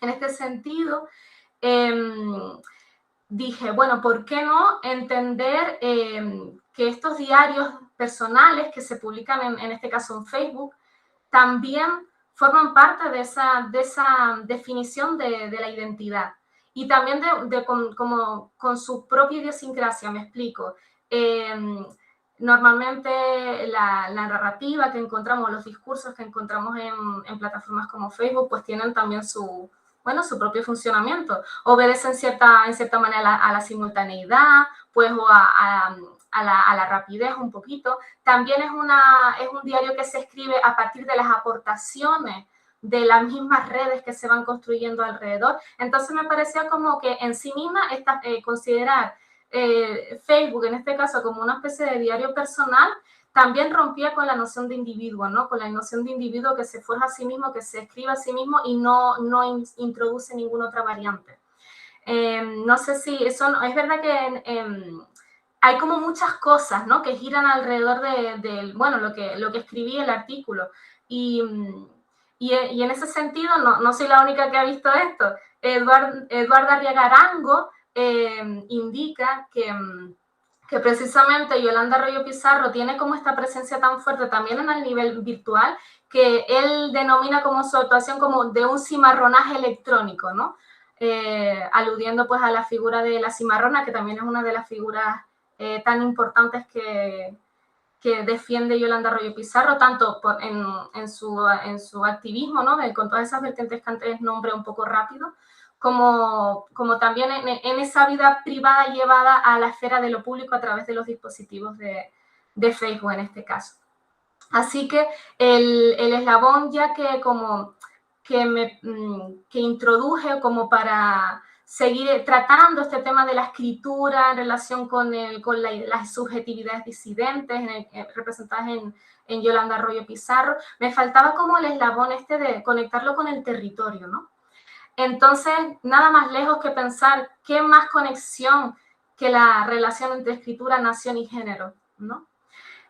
En este sentido, dije, bueno, ¿por qué no entender que estos diarios personales que se publican en este caso en Facebook también forman parte de esa definición de la identidad y también como con su propia idiosincrasia, me explico. Normalmente la narrativa que encontramos, los discursos que encontramos en plataformas como Facebook, pues tienen también su propio funcionamiento. Obedecen en cierta manera a la simultaneidad, pues o a la rapidez un poquito. También es un diario que se escribe a partir de las aportaciones de las mismas redes que se van construyendo alrededor. Entonces me parecía como que en sí misma considerar Facebook, en este caso, como una especie de diario personal, también rompía con la noción de individuo, ¿no? Con la noción de individuo que se forja a sí mismo, que se escribe a sí mismo y no introduce ninguna otra variante. No sé si eso, es verdad que hay como muchas cosas, ¿no? Que giran alrededor de bueno, lo que escribí el artículo. Y en ese sentido, no soy la única que ha visto esto. Eduardo Arriaga Arango indica que precisamente Yolanda Arroyo Pizarro tiene como esta presencia tan fuerte también en el nivel virtual, que él denomina como su actuación como de un cimarronaje electrónico, ¿no? Aludiendo pues a la figura de la cimarrona, que también es una de las figuras tan importantes que defiende Yolanda Arroyo Pizarro, tanto en su activismo, ¿no? Con todas esas vertientes que antes nombré un poco rápido, como también en esa vida privada llevada a la esfera de lo público a través de los dispositivos de Facebook en este caso. Así que el eslabón ya que introduje como para seguir tratando este tema de la escritura en relación con las subjetividades disidentes representadas en Yolanda Arroyo Pizarro, me faltaba como el eslabón de conectarlo con el territorio, ¿no? Entonces, nada más lejos que pensar qué más conexión que la relación entre escritura, nación y género, ¿no?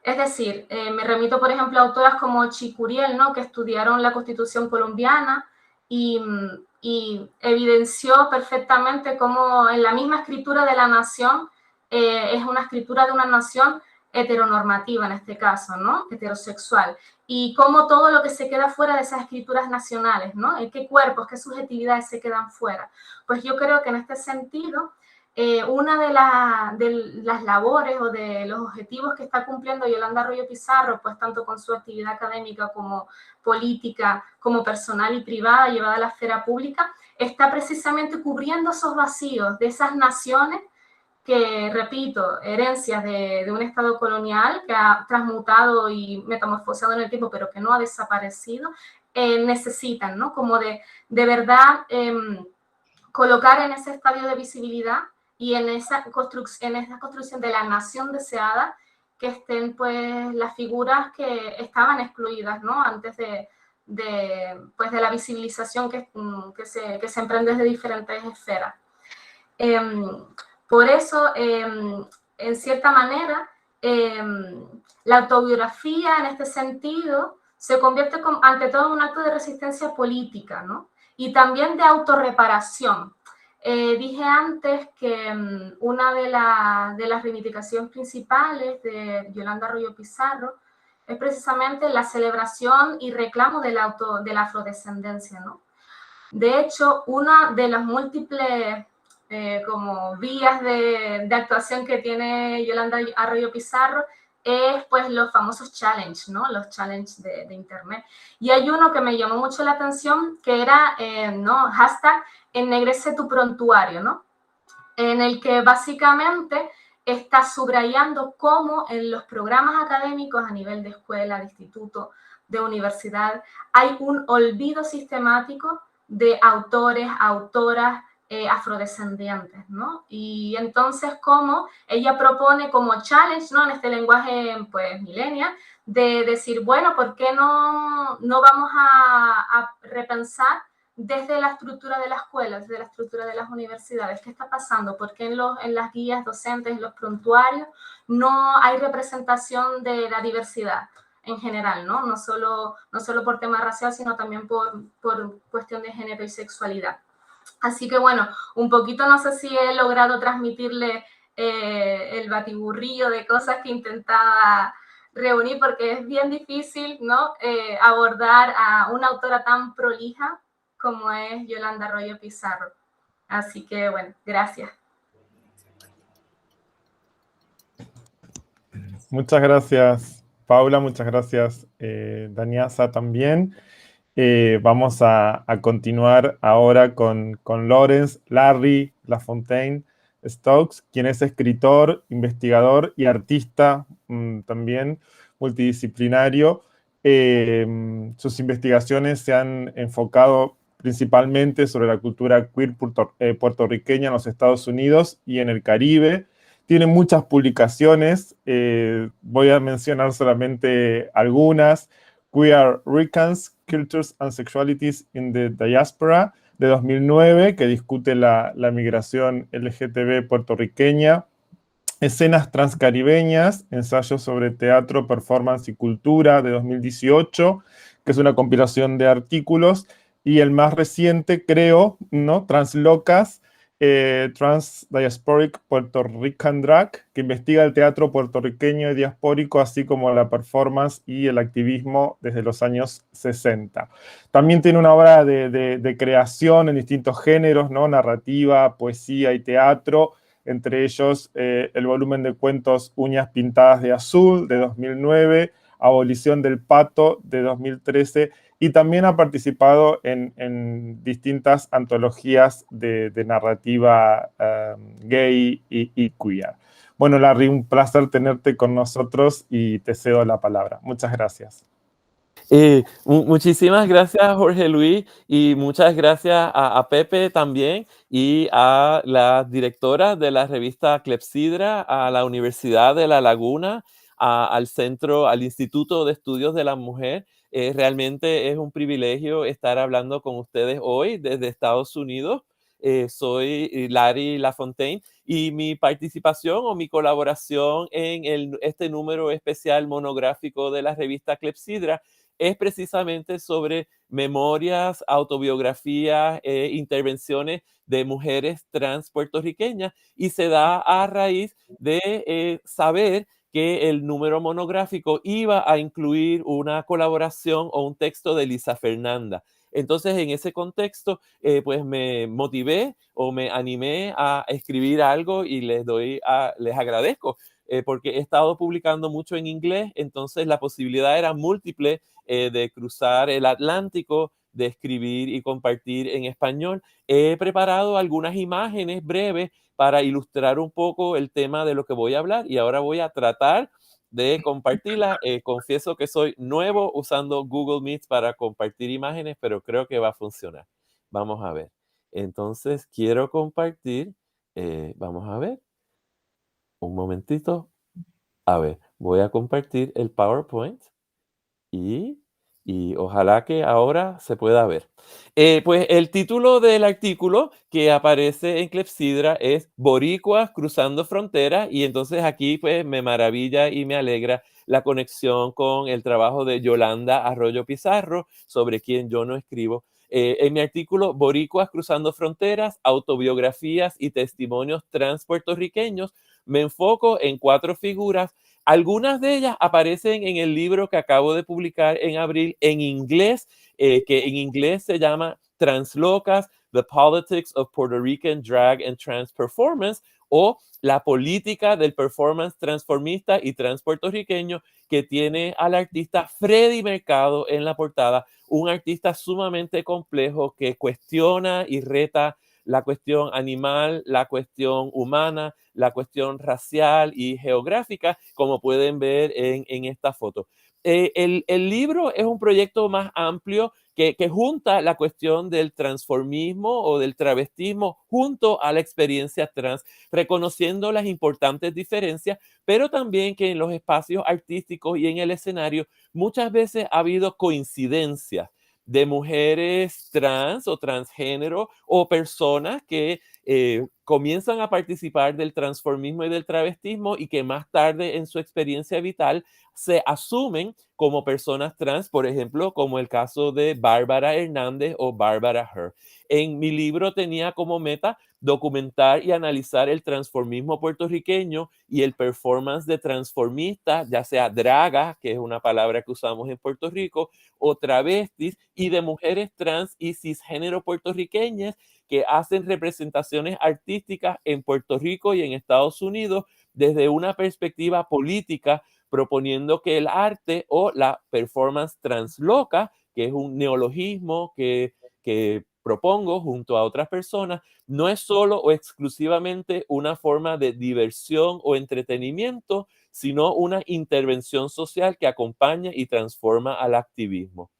Es decir, me remito, por ejemplo, a autoras como Chicuriel, ¿no? Que estudiaron la Constitución colombiana y evidenció perfectamente cómo en la misma escritura de la nación es una escritura de una nación heteronormativa en este caso, ¿no? Heterosexual. Y cómo todo lo que se queda fuera de esas escrituras nacionales, ¿no? ¿Qué cuerpos, qué subjetividades se quedan fuera? Pues yo creo que en este sentido, una de las labores o de los objetivos que está cumpliendo Yolanda Arroyo Pizarro, pues tanto con su actividad académica como política, como personal y privada llevada a la esfera pública, está precisamente cubriendo esos vacíos de esas naciones que, repito, herencias de un Estado colonial que ha transmutado y metamorfoseado en el tiempo, pero que no ha desaparecido, necesitan, ¿no? Como de verdad colocar en ese estadio de visibilidad y en esa construcción de la nación deseada, que estén pues las figuras que estaban excluidas, ¿no? Antes de la visibilización que se emprende desde diferentes esferas. Por eso, en cierta manera, la autobiografía en este sentido se convierte ante todo en un acto de resistencia política, ¿no? Y también de autorreparación. Dije antes que una de las reivindicaciones principales de Yolanda Arroyo Pizarro es precisamente la celebración y reclamo de la afrodescendencia, ¿no? De hecho, una de las múltiples como vías de actuación que tiene Yolanda Arroyo Pizarro es pues los famosos challenges, ¿no? Los challenges de internet. Y hay uno que me llamó mucho la atención que era, ¿no? Hashtag ennegrece tu prontuario, ¿no? En el que básicamente está subrayando cómo en los programas académicos a nivel de escuela, de instituto, de universidad, hay un olvido sistemático de autores, autoras, afrodescendientes, ¿no? Y entonces, como ella propone como challenge, ¿no? En este lenguaje, pues, millennial, de decir, bueno, ¿por qué no vamos a repensar desde la estructura de la escuela, desde la estructura de las universidades? ¿Qué está pasando? ¿Por qué en las guías docentes, en los prontuarios, no hay representación de la diversidad en general, ¿no? No solo por tema racial, sino también por cuestión de género y sexualidad. Así que bueno, un poquito no sé si he logrado transmitirle el batiburrillo de cosas que intentaba reunir, porque es bien difícil, ¿no? Abordar a una autora tan prolija como es Yolanda Arroyo Pizarro. Así que bueno, gracias. Muchas gracias, Paula, muchas gracias, Daniasa también. Vamos a continuar ahora con Lawrence Larry Lafontaine Stokes, quien es escritor, investigador y artista también multidisciplinario. Sus investigaciones se han enfocado principalmente sobre la cultura queer puertorriqueña en los Estados Unidos y en el Caribe. Tiene muchas publicaciones, voy a mencionar solamente algunas. Queer Ricans, Cultures and Sexualities in the Diaspora, de 2009, que discute la migración LGTB puertorriqueña. Escenas transcaribeñas, ensayos sobre teatro, performance y cultura, de 2018, que es una compilación de artículos. Y el más reciente, creo, ¿no? Translocas, Trans-Diasporic Puerto Rican Drag, que investiga el teatro puertorriqueño y diaspórico, así como la performance y el activismo desde los años 60. También tiene una obra de creación en distintos géneros, ¿no? Narrativa, poesía y teatro, entre ellos el volumen de cuentos Uñas Pintadas de Azul, de 2009, Abolición del Pato, de 2013, y también ha participado en distintas antologías de narrativa gay y queer. Bueno, Larry, un placer tenerte con nosotros y te cedo la palabra. Muchas gracias. Muchísimas gracias, Jorge Luis, y muchas gracias a Pepe también y a la directora de la revista Clepsidra, a la Universidad de La Laguna, al Centro, al Instituto de Estudios de la Mujer. Realmente es un privilegio estar hablando con ustedes hoy desde Estados Unidos. Soy Larry Lafontaine y mi participación o mi colaboración en este número especial monográfico de la revista Clepsidra es precisamente sobre memorias, autobiografías, intervenciones de mujeres trans puertorriqueñas, y se da a raíz de saber que el número monográfico iba a incluir una colaboración o un texto de Lisa Fernanda. Entonces, en ese contexto, pues me motivé o me animé a escribir algo y les agradezco porque he estado publicando mucho en inglés, entonces la posibilidad era múltiple de cruzar el Atlántico, de escribir y compartir en español. He preparado algunas imágenes breves para ilustrar un poco el tema de lo que voy a hablar y ahora voy a tratar de compartirla. Confieso que soy nuevo usando Google Meet para compartir imágenes, pero creo que va a funcionar. Vamos a ver. Entonces, quiero compartir. Vamos a ver. Un momentito. A ver, voy a compartir el PowerPoint y ojalá que ahora se pueda ver. Pues el título del artículo que aparece en Clepsidra es Boricuas cruzando fronteras, y entonces aquí pues me maravilla y me alegra la conexión con el trabajo de Yolanda Arroyo Pizarro, sobre quien yo no escribo. En mi artículo Boricuas cruzando fronteras, autobiografías y testimonios trans puertorriqueños, me enfoco en 4 figuras. Algunas de ellas aparecen en el libro que acabo de publicar en abril en inglés, que en inglés se llama Translocas, The Politics of Puerto Rican Drag and Trans Performance, o la política del performance transformista y transpuertorriqueño, que tiene al artista Freddy Mercado en la portada, un artista sumamente complejo que cuestiona y reta la cuestión animal, la cuestión humana, la cuestión racial y geográfica, como pueden ver en esta foto. El libro es un proyecto más amplio que junta la cuestión del transformismo o del travestismo junto a la experiencia trans, reconociendo las importantes diferencias, pero también que en los espacios artísticos y en el escenario muchas veces ha habido coincidencias de mujeres trans o transgénero o personas que comienzan a participar del transformismo y del travestismo y que más tarde en su experiencia vital se asumen como personas trans, por ejemplo, como el caso de Bárbara Hernández o Bárbara Herr. En mi libro tenía como meta documentar y analizar el transformismo puertorriqueño y el performance de transformistas, ya sea dragas, que es una palabra que usamos en Puerto Rico, o travestis, y de mujeres trans y cisgénero puertorriqueñas que hacen representaciones artísticas en Puerto Rico y en Estados Unidos desde una perspectiva política, proponiendo que el arte o la performance transloca, que es un neologismo que propongo junto a otras personas, no es solo o exclusivamente una forma de diversión o entretenimiento, sino una intervención social que acompaña y transforma al activismo.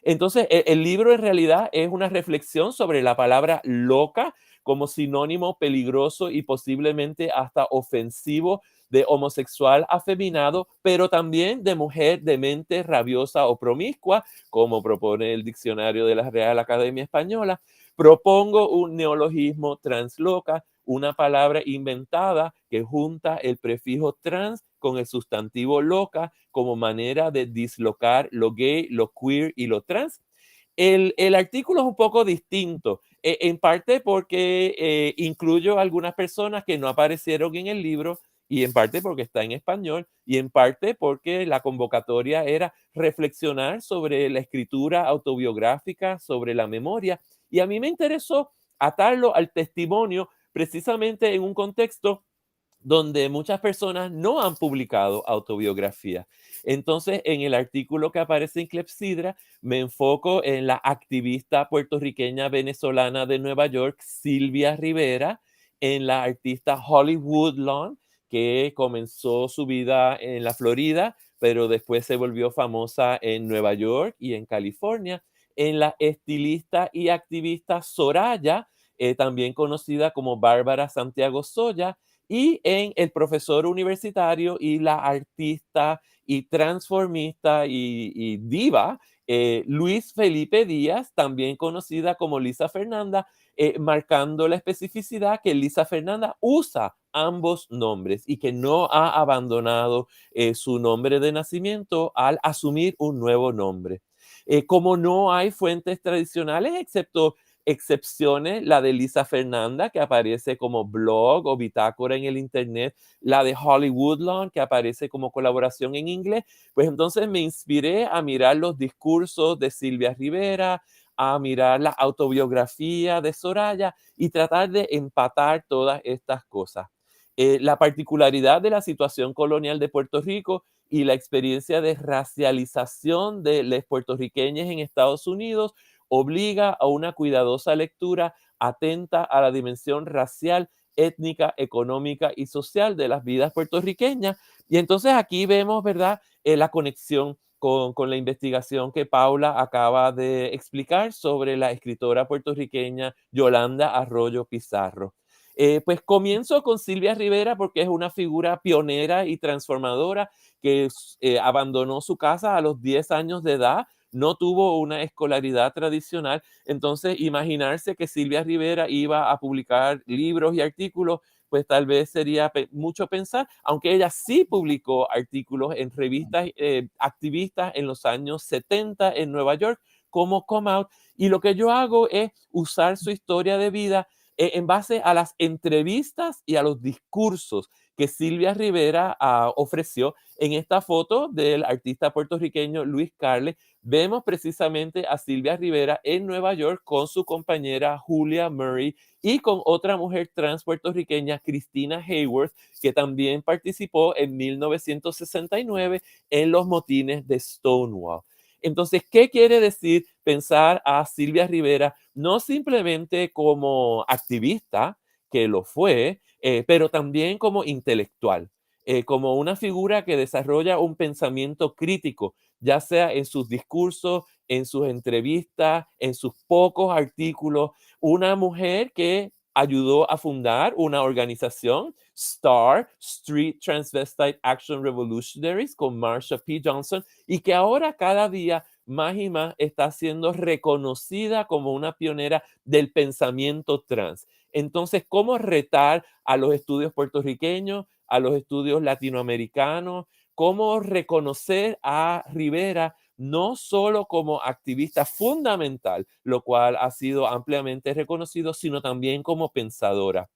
Entonces, el libro en realidad es una reflexión sobre la palabra loca como sinónimo peligroso y posiblemente hasta ofensivo de homosexual afeminado, pero también de mujer demente, rabiosa o promiscua, como propone el diccionario de la Real Academia Española. Propongo un neologismo transloca, una palabra inventada que junta el prefijo trans con el sustantivo loca como manera de dislocar lo gay, lo queer y lo trans. El artículo es un poco distinto, en parte porque incluyo algunas personas que no aparecieron en el libro y en parte porque está en español y en parte porque la convocatoria era reflexionar sobre la escritura autobiográfica, sobre la memoria, y a mí me interesó atarlo al testimonio precisamente en un contexto donde muchas personas no han publicado autobiografía. Entonces, en el artículo que aparece en Clepsidra, me enfoco en la activista puertorriqueña venezolana de Nueva York, Silvia Rivera, en la artista Holly Woodlawn, que comenzó su vida en la Florida, pero después se volvió famosa en Nueva York y en California, en la estilista y activista Soraya, también conocida como Bárbara Santiago Soya, y en el profesor universitario y la artista y transformista y diva Luis Felipe Díaz, también conocida como Lisa Fernanda, marcando la especificidad que Lisa Fernanda usa ambos nombres y que no ha abandonado su nombre de nacimiento al asumir un nuevo nombre. Como no hay fuentes tradicionales, excepto excepciones, la de Lisa Fernanda, que aparece como blog o bitácora en el internet, la de Holly Woodlawn, que aparece como colaboración en inglés, pues entonces me inspiré a mirar los discursos de Silvia Rivera, a mirar la autobiografía de Soraya y tratar de empatar todas estas cosas. La particularidad de la situación colonial de Puerto Rico y la experiencia de racialización de los puertorriqueños en Estados Unidos obliga a una cuidadosa lectura atenta a la dimensión racial, étnica, económica y social de las vidas puertorriqueñas. Y entonces aquí vemos, ¿verdad?, la conexión con la investigación que Paula acaba de explicar sobre la escritora puertorriqueña Yolanda Arroyo Pizarro. Pues comienzo con Silvia Rivera porque es una figura pionera y transformadora que abandonó su casa a los 10 años de edad, no tuvo una escolaridad tradicional. Entonces, imaginarse que Silvia Rivera iba a publicar libros y artículos, pues tal vez sería mucho pensar, aunque ella sí publicó artículos en revistas activistas en los años 70 en Nueva York, como Come Out, y lo que yo hago es usar su historia de vida en base a las entrevistas y a los discursos que Silvia Rivera ofreció. En esta foto del artista puertorriqueño Luis Carle, vemos precisamente a Silvia Rivera en Nueva York con su compañera Julia Murray y con otra mujer trans puertorriqueña, Cristina Hayworth, que también participó en 1969 en los motines de Stonewall. Entonces, ¿qué quiere decir pensar a Silvia Rivera no simplemente como activista, que lo fue, pero también como intelectual, como una figura que desarrolla un pensamiento crítico, ya sea en sus discursos, en sus entrevistas, en sus pocos artículos, una mujer que ayudó a fundar una organización, STAR, Street Transvestite Action Revolutionaries, con Marsha P. Johnson, y que ahora cada día más y más está siendo reconocida como una pionera del pensamiento trans. Entonces, ¿cómo retar a los estudios puertorriqueños, a los estudios latinoamericanos? ¿Cómo reconocer a Rivera no solo como activista fundamental, lo cual ha sido ampliamente reconocido, sino también como pensadora?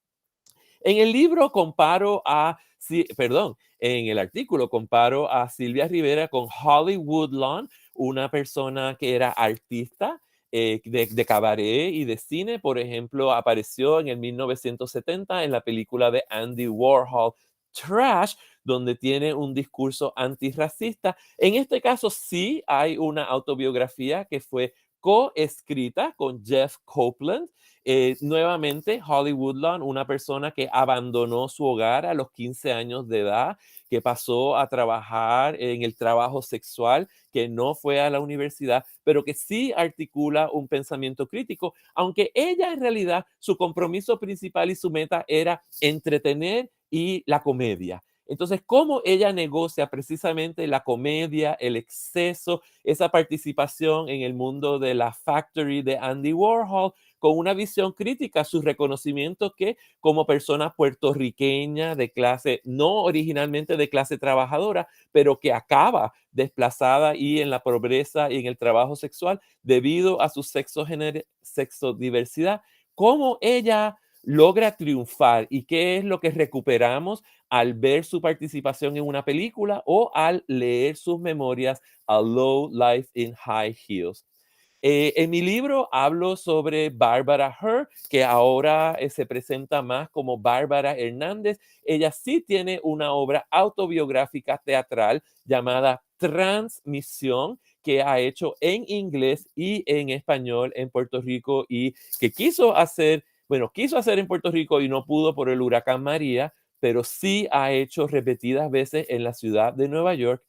En el libro comparo a, en el artículo comparo a Silvia Rivera con Holly Woodlawn, una persona que era artista de cabaret y de cine. Por ejemplo, apareció en el 1970 en la película de Andy Warhol, Trash, donde tiene un discurso antirracista. En este caso sí hay una autobiografía que fue coescrita con Jeff Copeland. Nuevamente, Holly Woodlawn, una persona que abandonó su hogar a los 15 años de edad, que pasó a trabajar en el trabajo sexual, que no fue a la universidad, pero que sí articula un pensamiento crítico, aunque ella en realidad su compromiso principal y su meta era entretener y la comedia. Entonces, ¿cómo ella negocia precisamente la comedia, el exceso, esa participación en el mundo de la Factory de Andy Warhol, con una visión crítica, su reconocimiento que como persona puertorriqueña de clase, no originalmente de clase trabajadora, pero que acaba desplazada y en la pobreza y en el trabajo sexual debido a su sexodiversidad, cómo ella logra triunfar y qué es lo que recuperamos al ver su participación en una película o al leer sus memorias A Low Life in High Heels. En mi libro hablo sobre Bárbara Herr, que ahora se presenta más como Bárbara Hernández. Ella sí tiene una obra autobiográfica teatral llamada Transmisión, que ha hecho en inglés y en español en Puerto Rico y que quiso hacer en Puerto Rico y no pudo por el huracán María, pero sí ha hecho repetidas veces en la ciudad de Nueva York.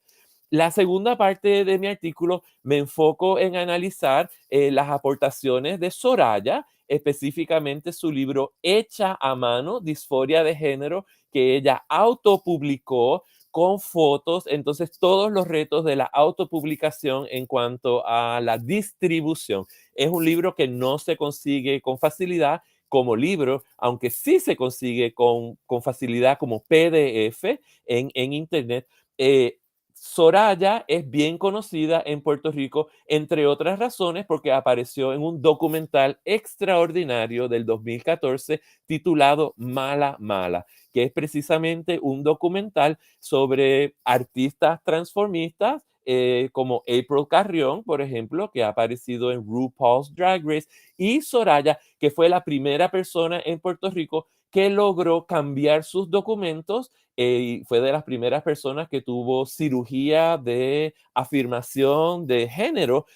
La segunda parte de mi artículo me enfoco en analizar las aportaciones de Soraya, específicamente su libro Hecha a Mano, Disforia de Género, que ella autopublicó con fotos. Entonces, todos los retos de la autopublicación en cuanto a la distribución. Es un libro que no se consigue con facilidad como libro, aunque sí se consigue con facilidad como PDF en Internet. Soraya es bien conocida en Puerto Rico, entre otras razones, porque apareció en un documental extraordinario del 2014 titulado Mala Mala, que es precisamente un documental sobre artistas transformistas como April Carrión, por ejemplo, que ha aparecido en RuPaul's Drag Race, y Soraya, que fue la primera persona en Puerto Rico que logró cambiar sus documentos y fue de las primeras personas que tuvo cirugía de afirmación de género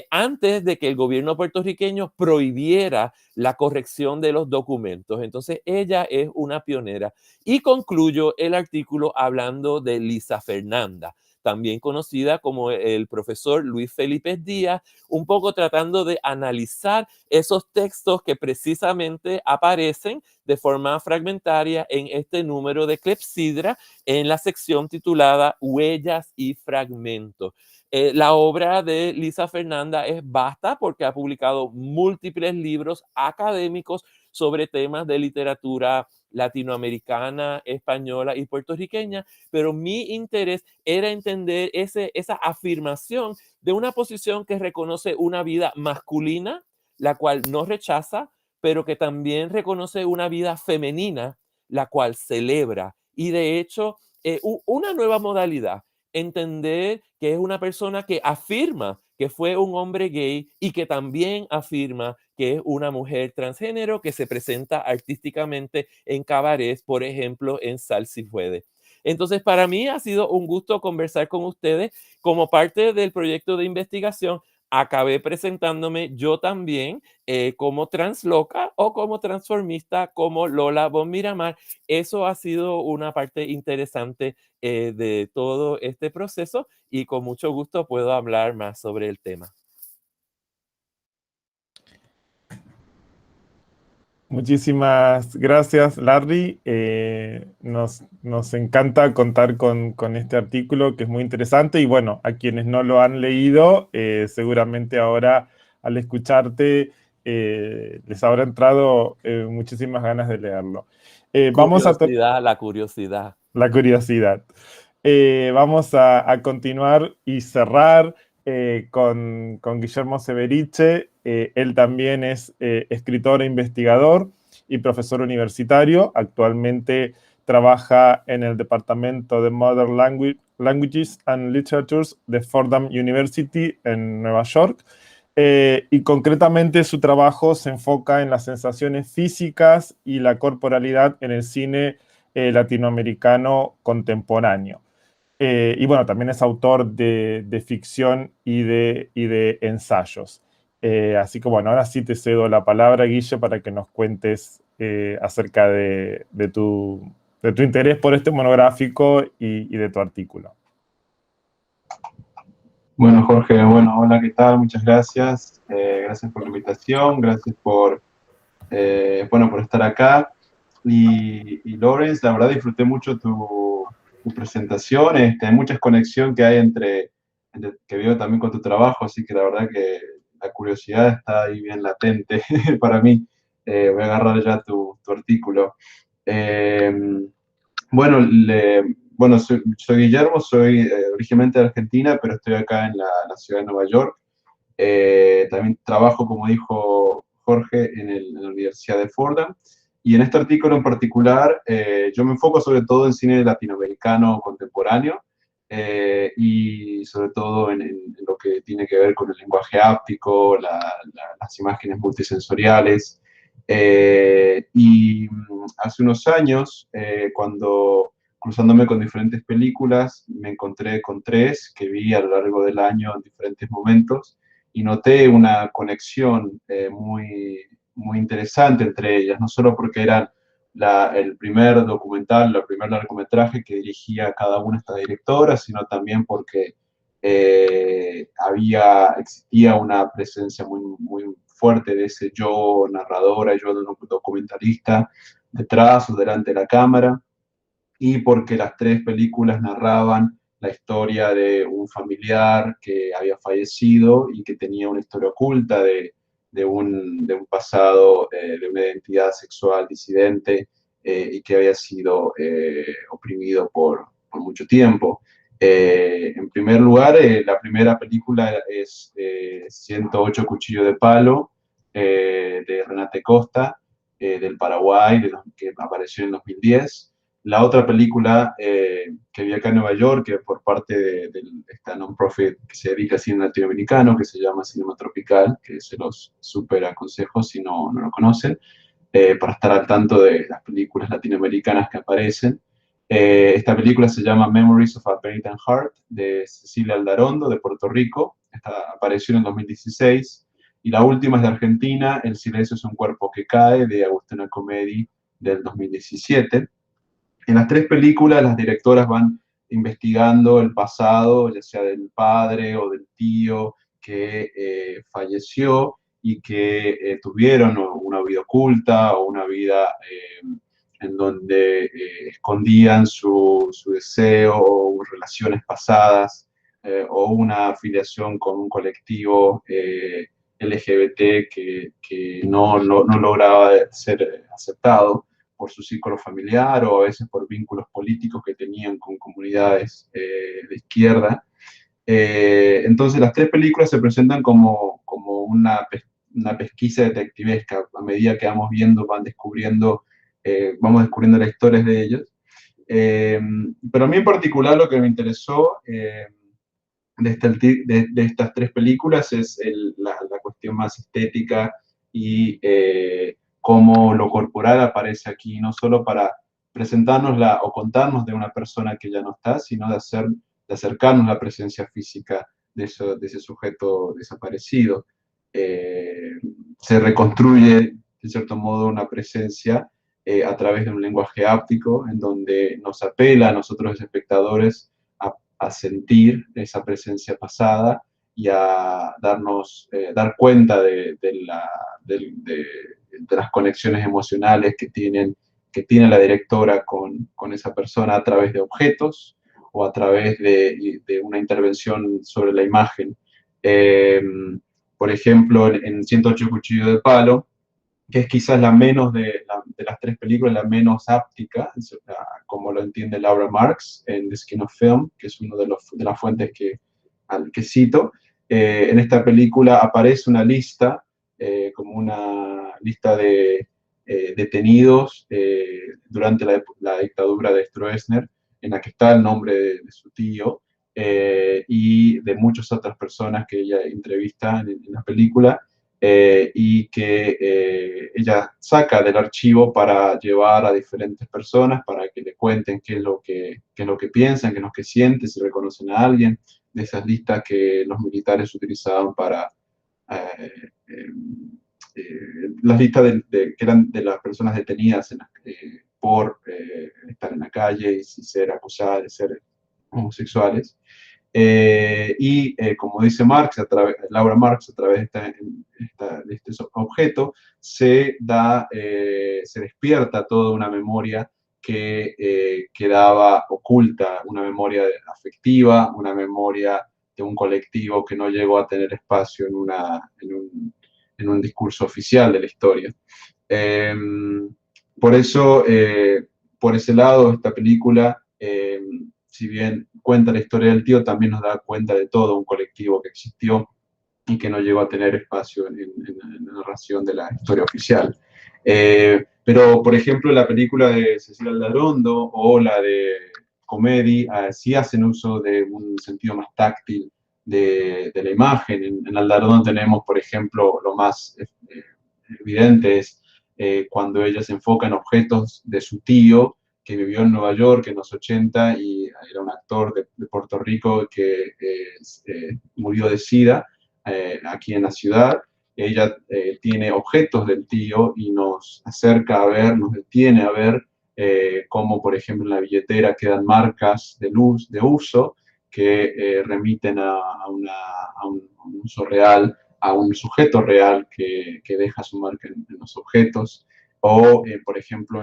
antes de que el gobierno puertorriqueño prohibiera la corrección de los documentos. Entonces, ella es una pionera. Y concluyo el artículo hablando de Lisa Fernanda, también conocida como el profesor Luis Felipe Díaz, un poco tratando de analizar esos textos que precisamente aparecen de forma fragmentaria en este número de Clepsidra en la sección titulada Huellas y Fragmentos. La obra de Lisa Fernanda es vasta porque ha publicado múltiples libros académicos sobre temas de literatura latinoamericana, española y puertorriqueña, pero mi interés era entender esa afirmación de una posición que reconoce una vida masculina, la cual no rechaza, pero que también reconoce una vida femenina, la cual celebra. Y de hecho, una nueva modalidad, entender que es una persona que afirma que fue un hombre gay y que también afirma que es una mujer transgénero que se presenta artísticamente en cabarets, por ejemplo, en Sal Si Puede. Entonces, para mí ha sido un gusto conversar con ustedes. Como parte del proyecto de investigación, acabé presentándome yo también como transloca o como transformista, como Lola von Miramar. Eso ha sido una parte interesante de todo este proceso y con mucho gusto puedo hablar más sobre el tema. Muchísimas gracias, Larry. Nos encanta contar con este artículo que es muy interesante y bueno, a quienes no lo han leído, seguramente ahora al escucharte les habrá entrado muchísimas ganas de leerlo. Vamos a Curiosidad, la curiosidad. la curiosidad. Vamos a continuar y cerrar con Guillermo Severiche. Él también es escritor e investigador y profesor universitario. Actualmente trabaja en el Departamento de Modern Languages and Literatures de Fordham University en Nueva York. Y concretamente su trabajo se enfoca en las sensaciones físicas y la corporalidad en el cine latinoamericano contemporáneo. Y bueno, también es autor de ficción y de ensayos. Así que bueno, ahora sí te cedo la palabra, Guille, para que nos cuentes acerca de tu interés por este monográfico y de tu artículo. Bueno, Jorge, bueno, hola, ¿qué tal? Muchas gracias. Gracias por la invitación, gracias por estar acá. Y Lawrence, la verdad disfruté mucho tu presentación. Hay mucha conexión que hay que veo también con tu trabajo, así que la verdad que la curiosidad está ahí bien latente para mí. Voy a agarrar ya tu artículo. Eh, bueno, soy Guillermo, soy originalmente de Argentina, pero estoy acá en la ciudad de Nueva York. También trabajo, como dijo Jorge, en la Universidad de Fordham. Y en este artículo en particular, yo me enfoco sobre todo en cine latinoamericano contemporáneo y sobre todo en lo que tiene que ver con el lenguaje áptico, las imágenes multisensoriales. Hace unos años, cuando cruzándome con diferentes películas, me encontré con tres que vi a lo largo del año en diferentes momentos y noté una conexión muy interesante entre ellas, no solo porque eran el primer documental, el primer largometraje que dirigía cada una de estas directoras, sino también porque existía una presencia muy fuerte de ese yo narradora, yo documentalista detrás o delante de la cámara, y porque las tres películas narraban la historia de un familiar que había fallecido y que tenía una historia oculta de un pasado, de una identidad sexual disidente y que había sido oprimido por mucho tiempo. En primer lugar, la primera película es 108 Cuchillo de Palo, de Renate Costa, del Paraguay, que apareció en 2010. La otra película que vi acá en Nueva York, que por parte de esta non-profit que se dedica a cine latinoamericano, que se llama Cinema Tropical, que se los súper aconsejo si no lo conocen, para estar al tanto de las películas latinoamericanas que aparecen. Esta película se llama Memories of a Puritan Heart, de Cecilia Aldarondo, de Puerto Rico. Esta apareció en el 2016. Y la última es de Argentina, El silencio es un cuerpo que cae, de Agustina Comedi, del 2017. En las tres películas, las directoras van investigando el pasado, ya sea del padre o del tío que falleció y que tuvieron una vida oculta o una vida en donde escondían su deseo o relaciones pasadas o una afiliación con un colectivo LGBT que no lograba ser aceptado por su círculo familiar o a veces por vínculos políticos que tenían con comunidades de izquierda. Entonces las tres películas se presentan como una pesquisa detectivesca. A medida que vamos viendo, vamos descubriendo las historias de ellos. Pero a mí en particular lo que me interesó de estas tres películas es la cuestión más estética y cómo lo corporal aparece aquí, no solo para presentárnosla o contarnos de una persona que ya no está, sino de acercarnos a la presencia física de ese sujeto desaparecido. Se reconstruye, de cierto modo, una presencia a través de un lenguaje áptico, en donde nos apela a nosotros, espectadores, a sentir esa presencia pasada y a dar cuenta del de las conexiones emocionales que tiene la directora con esa persona a través de objetos o a través de una intervención sobre la imagen. Por ejemplo, en 108 Cuchillos de Palo, que es quizás la menos de las tres películas, la menos áptica, como lo entiende Laura Marks en The Skin of Film, que es una de las fuentes que cito. En esta película aparece una lista, como una lista de detenidos durante la dictadura de Stroessner, en la que está el nombre de su tío y de muchas otras personas que ella entrevista en la película. Y que ella saca del archivo para llevar a diferentes personas para que le cuenten qué es lo que piensan, qué es lo que sienten, si reconocen a alguien, de esas listas que los militares utilizaban para las listas que eran de las personas detenidas por estar en la calle y ser acusadas de ser homosexuales. Como dice Marx, Laura Marx, a través de este objeto, se despierta toda una memoria que quedaba oculta, una memoria afectiva, una memoria de un colectivo que no llegó a tener espacio en un discurso oficial de la historia. Por eso, por ese lado, esta película, si bien cuenta la historia del tío, también nos da cuenta de todo un colectivo que existió y que no llegó a tener espacio en la narración de la historia oficial. Pero, por ejemplo, la película de Cecilia Aldarondo o la de Comedy sí hacen uso de un sentido más táctil de la imagen. En Aldarondo tenemos, por ejemplo, lo más evidente es cuando ella se enfoca en objetos de su tío, que vivió en Nueva York en los 80 y era un actor de Puerto Rico que murió de SIDA aquí en la ciudad. Ella tiene objetos del tío y nos acerca a ver, nos detiene a ver cómo, por ejemplo, en la billetera quedan marcas de uso que remiten a un uso real, a un sujeto real que deja su marca en los objetos. O, por ejemplo,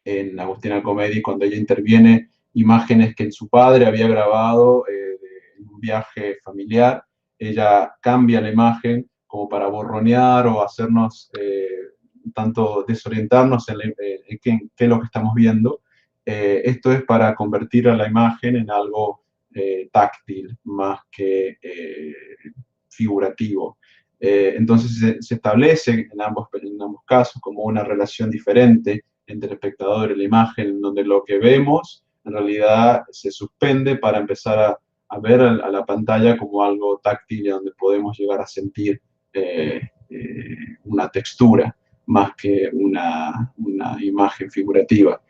en Agustina Comedy, cuando ella interviene imágenes que su padre había grabado en un viaje familiar, ella cambia la imagen como para borronear o hacernos tanto desorientarnos en qué es lo que estamos viendo. Esto es para convertir a la imagen en algo táctil más que figurativo. Entonces se establece en ambos casos como una relación diferente entre el espectador y la imagen, en donde lo que vemos en realidad se suspende para empezar a ver a la pantalla como algo táctil y donde podemos llegar a sentir una textura más que una imagen figurativa.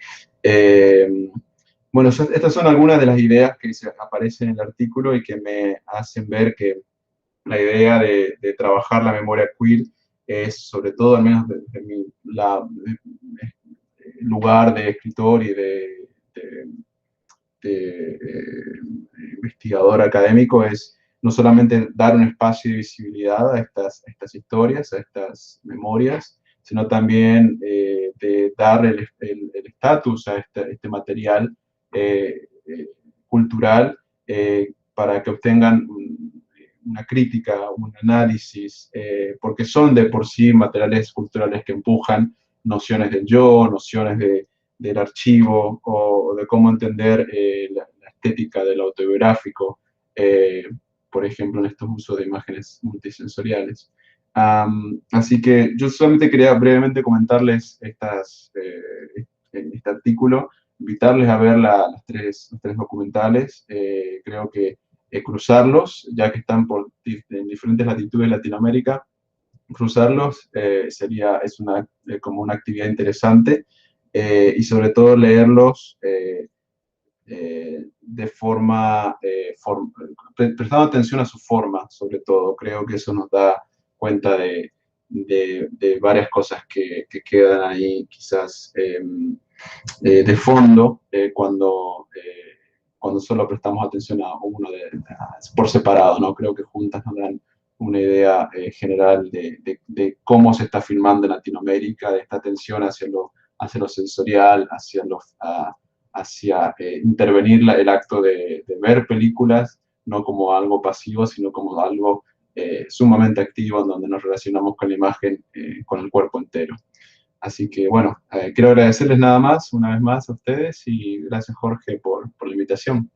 Bueno, estas son algunas de las ideas que aparecen en el artículo y que me hacen ver que la idea de trabajar la memoria queer es, sobre todo, al menos de mi lugar de escritor y de investigador académico, es no solamente dar un espacio de visibilidad a estas historias, a estas memorias, sino también de dar el estatus a este material cultural para que obtengan una crítica, un análisis, porque son de por sí materiales culturales que empujan nociones del yo, nociones del archivo o de cómo entender la estética del autobiográfico, por ejemplo, en estos usos de imágenes multisensoriales. Así que yo solamente quería brevemente comentarles este artículo, invitarles a ver los tres documentales. Creo que cruzarlos, ya que están en diferentes latitudes de Latinoamérica, cruzarlos es como una actividad interesante y sobre todo leerlos de prestando atención a su forma, sobre todo. Creo que eso nos da cuenta de varias cosas que quedan ahí quizás de fondo cuando solo prestamos atención a uno por separado, ¿no? Creo que juntas nos dan una idea general de cómo se está filmando en Latinoamérica, de esta tensión hacia lo sensorial, hacia intervenir el acto de ver películas, no como algo pasivo, sino como algo sumamente activo, en donde nos relacionamos con la imagen, con el cuerpo entero. Así que bueno, quiero agradecerles nada más, una vez más a ustedes, y gracias Jorge por la invitación.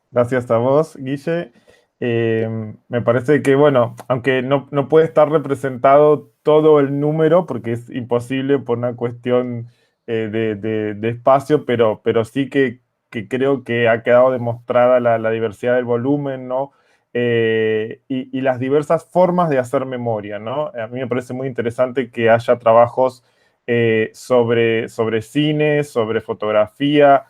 Gracias a vos, Guille. Me parece que, bueno, aunque no puede estar representado todo el número, porque es imposible por una cuestión de espacio, pero sí que creo que ha quedado demostrada la diversidad del volumen, ¿no? Y las diversas formas de hacer memoria, ¿no? A mí me parece muy interesante que haya trabajos sobre cine, sobre fotografía,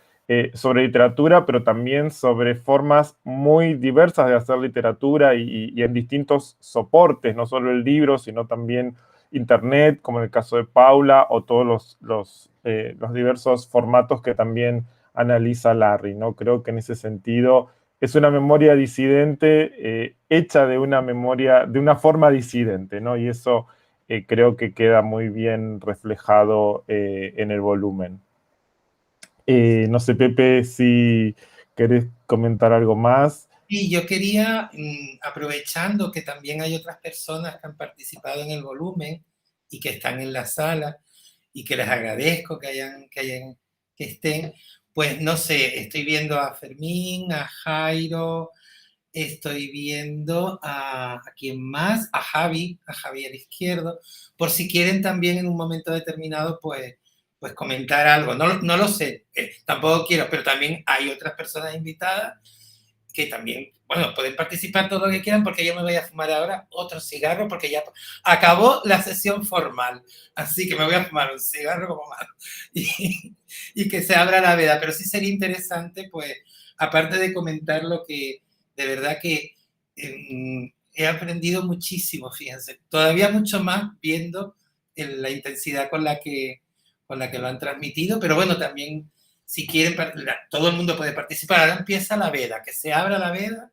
sobre literatura, pero también sobre formas muy diversas de hacer literatura y en distintos soportes, no solo el libro, sino también internet, como en el caso de Paula, o todos los diversos formatos que también analiza Larry, ¿no? Creo que en ese sentido es una memoria disidente hecha de una memoria, de una forma disidente, ¿no? Y eso creo que queda muy bien reflejado en el volumen. No sé, Pepe, si querés comentar algo más. Y yo quería, aprovechando que también hay otras personas que han participado en el volumen y que están en la sala, y que les agradezco que estén, pues no sé, estoy viendo a Fermín, a Jairo, estoy viendo a quién más, a Javier Izquierdo, por si quieren también en un momento determinado, pues comentar algo. No lo sé, tampoco quiero, pero también hay otras personas invitadas que también, bueno, pueden participar todo lo que quieran, porque yo me voy a fumar ahora otro cigarro, porque ya acabó la sesión formal, así que me voy a fumar un cigarro como más, y que se abra la veda. Pero sí sería interesante, pues, aparte de comentar lo que, de verdad que he aprendido muchísimo, fíjense, todavía mucho más viendo la intensidad con la que lo han transmitido, pero bueno, también si quieren, todo el mundo puede participar. Ahora empieza la veda, que se abra la veda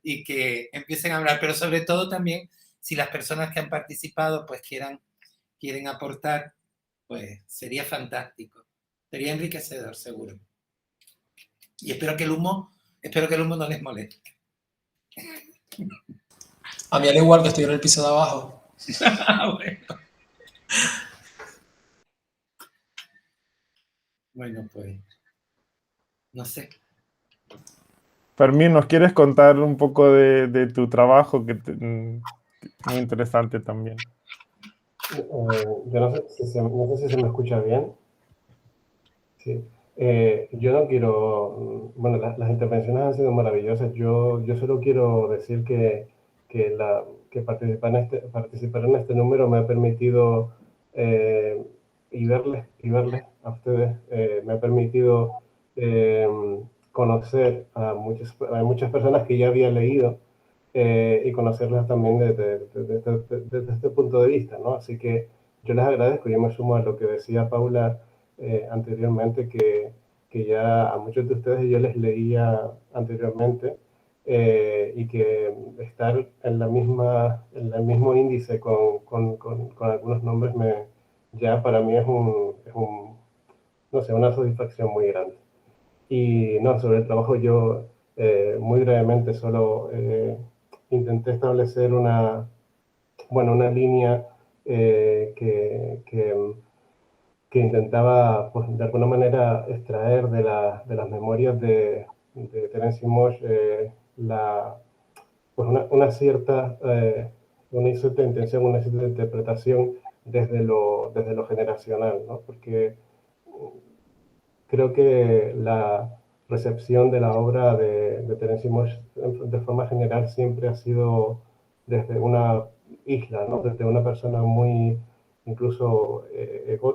y que empiecen a hablar, pero sobre todo también si las personas que han participado pues quieren aportar, pues sería fantástico, sería enriquecedor seguro. Y espero que el humo no les moleste. A mí al igual, que estoy en el piso de abajo. Bueno, pues no sé. Fermín, ¿nos quieres contar un poco de tu trabajo? Muy interesante también. Yo no sé no sé si se me escucha bien. Sí. Yo no quiero, bueno, las intervenciones han sido maravillosas. Yo solo quiero decir que participar en este número me ha permitido, y verles a ustedes, me ha permitido eh, conocer a muchas personas que ya había leído, y conocerlas también desde este punto de vista, ¿no? Así que yo les agradezco. Yo me sumo a lo que decía Paula anteriormente, que ya a muchos de ustedes yo les leía anteriormente, y que estar en en el mismo índice con algunos nombres ya para mí es no sé, una satisfacción muy grande. Y no, sobre el trabajo yo muy brevemente solo intenté establecer una línea que intentaba, pues, de alguna manera extraer de las memorias de Terence Moix pues una cierta intención, una cierta interpretación desde lo generacional, ¿no? Porque creo que la recepción de la obra de Terence Moix de forma general siempre ha sido desde una isla, ¿no? Desde una persona muy incluso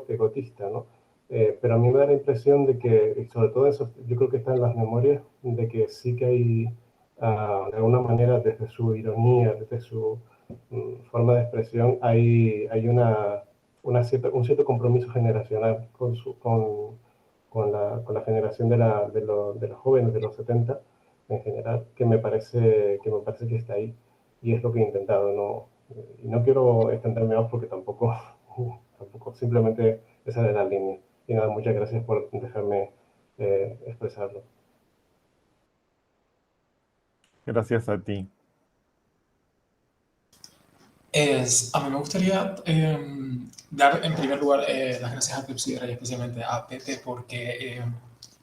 egotista, ¿no? Pero a mí me da la impresión de que, y sobre todo eso, yo creo que está en las memorias, de que sí que hay, de alguna manera, desde su ironía, desde su forma de expresión, hay un cierto compromiso generacional con la generación de los jóvenes de los 70 en general, que me parece que está ahí. y es lo que he intentado. Y no quiero extenderme más porque tampoco, tampoco simplemente esa es la línea. Y nada, muchas gracias por dejarme expresarlo. Gracias a ti. A mí me gustaría dar en primer lugar las gracias a Clepsidra y especialmente a Pepe porque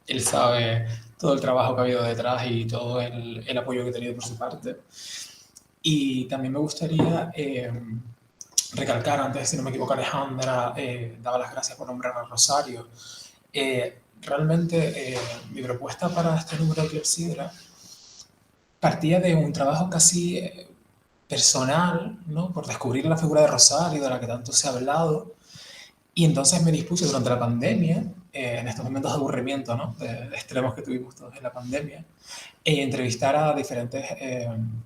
él sabe todo el trabajo que ha habido detrás y todo el apoyo que he tenido por su parte. Y también me gustaría recalcar, antes, si no me equivoco, Alejandra daba las gracias por nombrar a Rosario. Realmente mi propuesta para este número de Clepsidra partía de un trabajo casi personal, ¿no? Por descubrir la figura de Rosario, de la que tanto se ha hablado. Y entonces me dispuse durante la pandemia, en estos momentos de aburrimiento, ¿no? De extremos que tuvimos todos en la pandemia, entrevistar a diferentes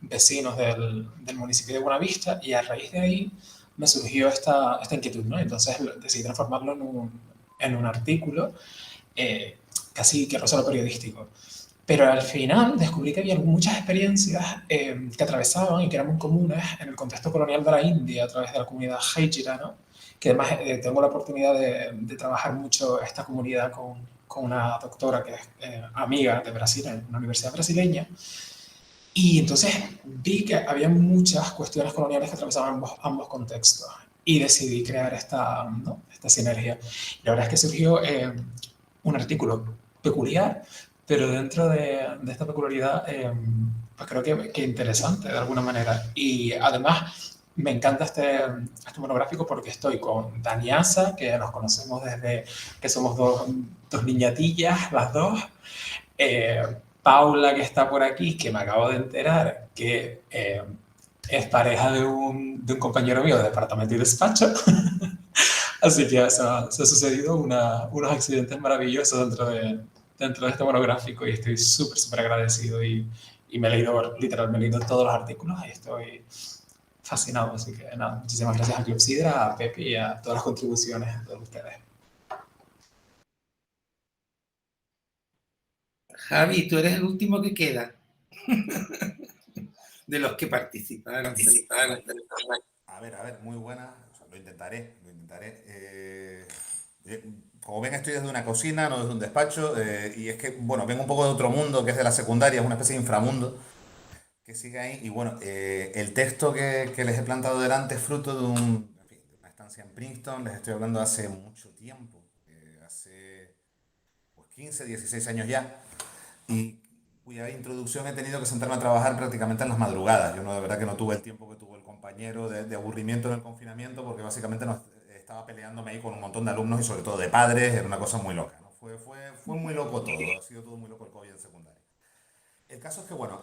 vecinos del municipio de Buenavista, y a raíz de ahí me surgió esta inquietud, ¿no? Entonces decidí transformarlo en un artículo casi que rosa lo periodístico. Pero al final descubrí que había muchas experiencias que atravesaban y que eran muy comunes en el contexto colonial de la India a través de la comunidad Hijra, ¿no? Que además tengo la oportunidad de trabajar mucho esta comunidad con una doctora que es amiga de Brasil, en una universidad brasileña. Y entonces vi que había muchas cuestiones coloniales que atravesaban ambos contextos y decidí crear esta sinergia. Y la verdad es que surgió un artículo peculiar, pero dentro de esta peculiaridad, pues creo que interesante de alguna manera. Y además me encanta este monográfico porque estoy con Daniasa, que nos conocemos desde que somos dos niñatillas, las dos. Paula, que está por aquí, que me acabo de enterar que es pareja de un compañero mío de departamento y despacho. Así que se ha sucedido unos accidentes maravillosos dentro de este monográfico y estoy súper agradecido y me he leído, literalmente, todos los artículos y estoy fascinado. Así que nada, muchísimas gracias a Clepsidra, a Pepe y a todas las contribuciones de todos ustedes. Javi, tú eres el último que queda de los que participaron. A ver, muy buena. O sea, lo intentaré. Como ven, estoy desde una cocina, no desde un despacho, y es que, bueno, vengo un poco de otro mundo, que es de la secundaria, es una especie de inframundo que sigue ahí. Y bueno, el texto que les he plantado delante es fruto en fin, de una estancia en Princeton. Les estoy hablando hace mucho tiempo, hace pues, 15, 16 años ya, y cuya introducción he tenido que sentarme a trabajar prácticamente en las madrugadas. Yo de verdad que no tuve el tiempo que tuvo el compañero de aburrimiento en el confinamiento, porque básicamente estaba peleándome ahí con un montón de alumnos y sobre todo de padres. Era una cosa muy loca, ¿no? Fue muy loco todo, ha sido todo muy loco el COVID en secundaria. El caso es que, bueno,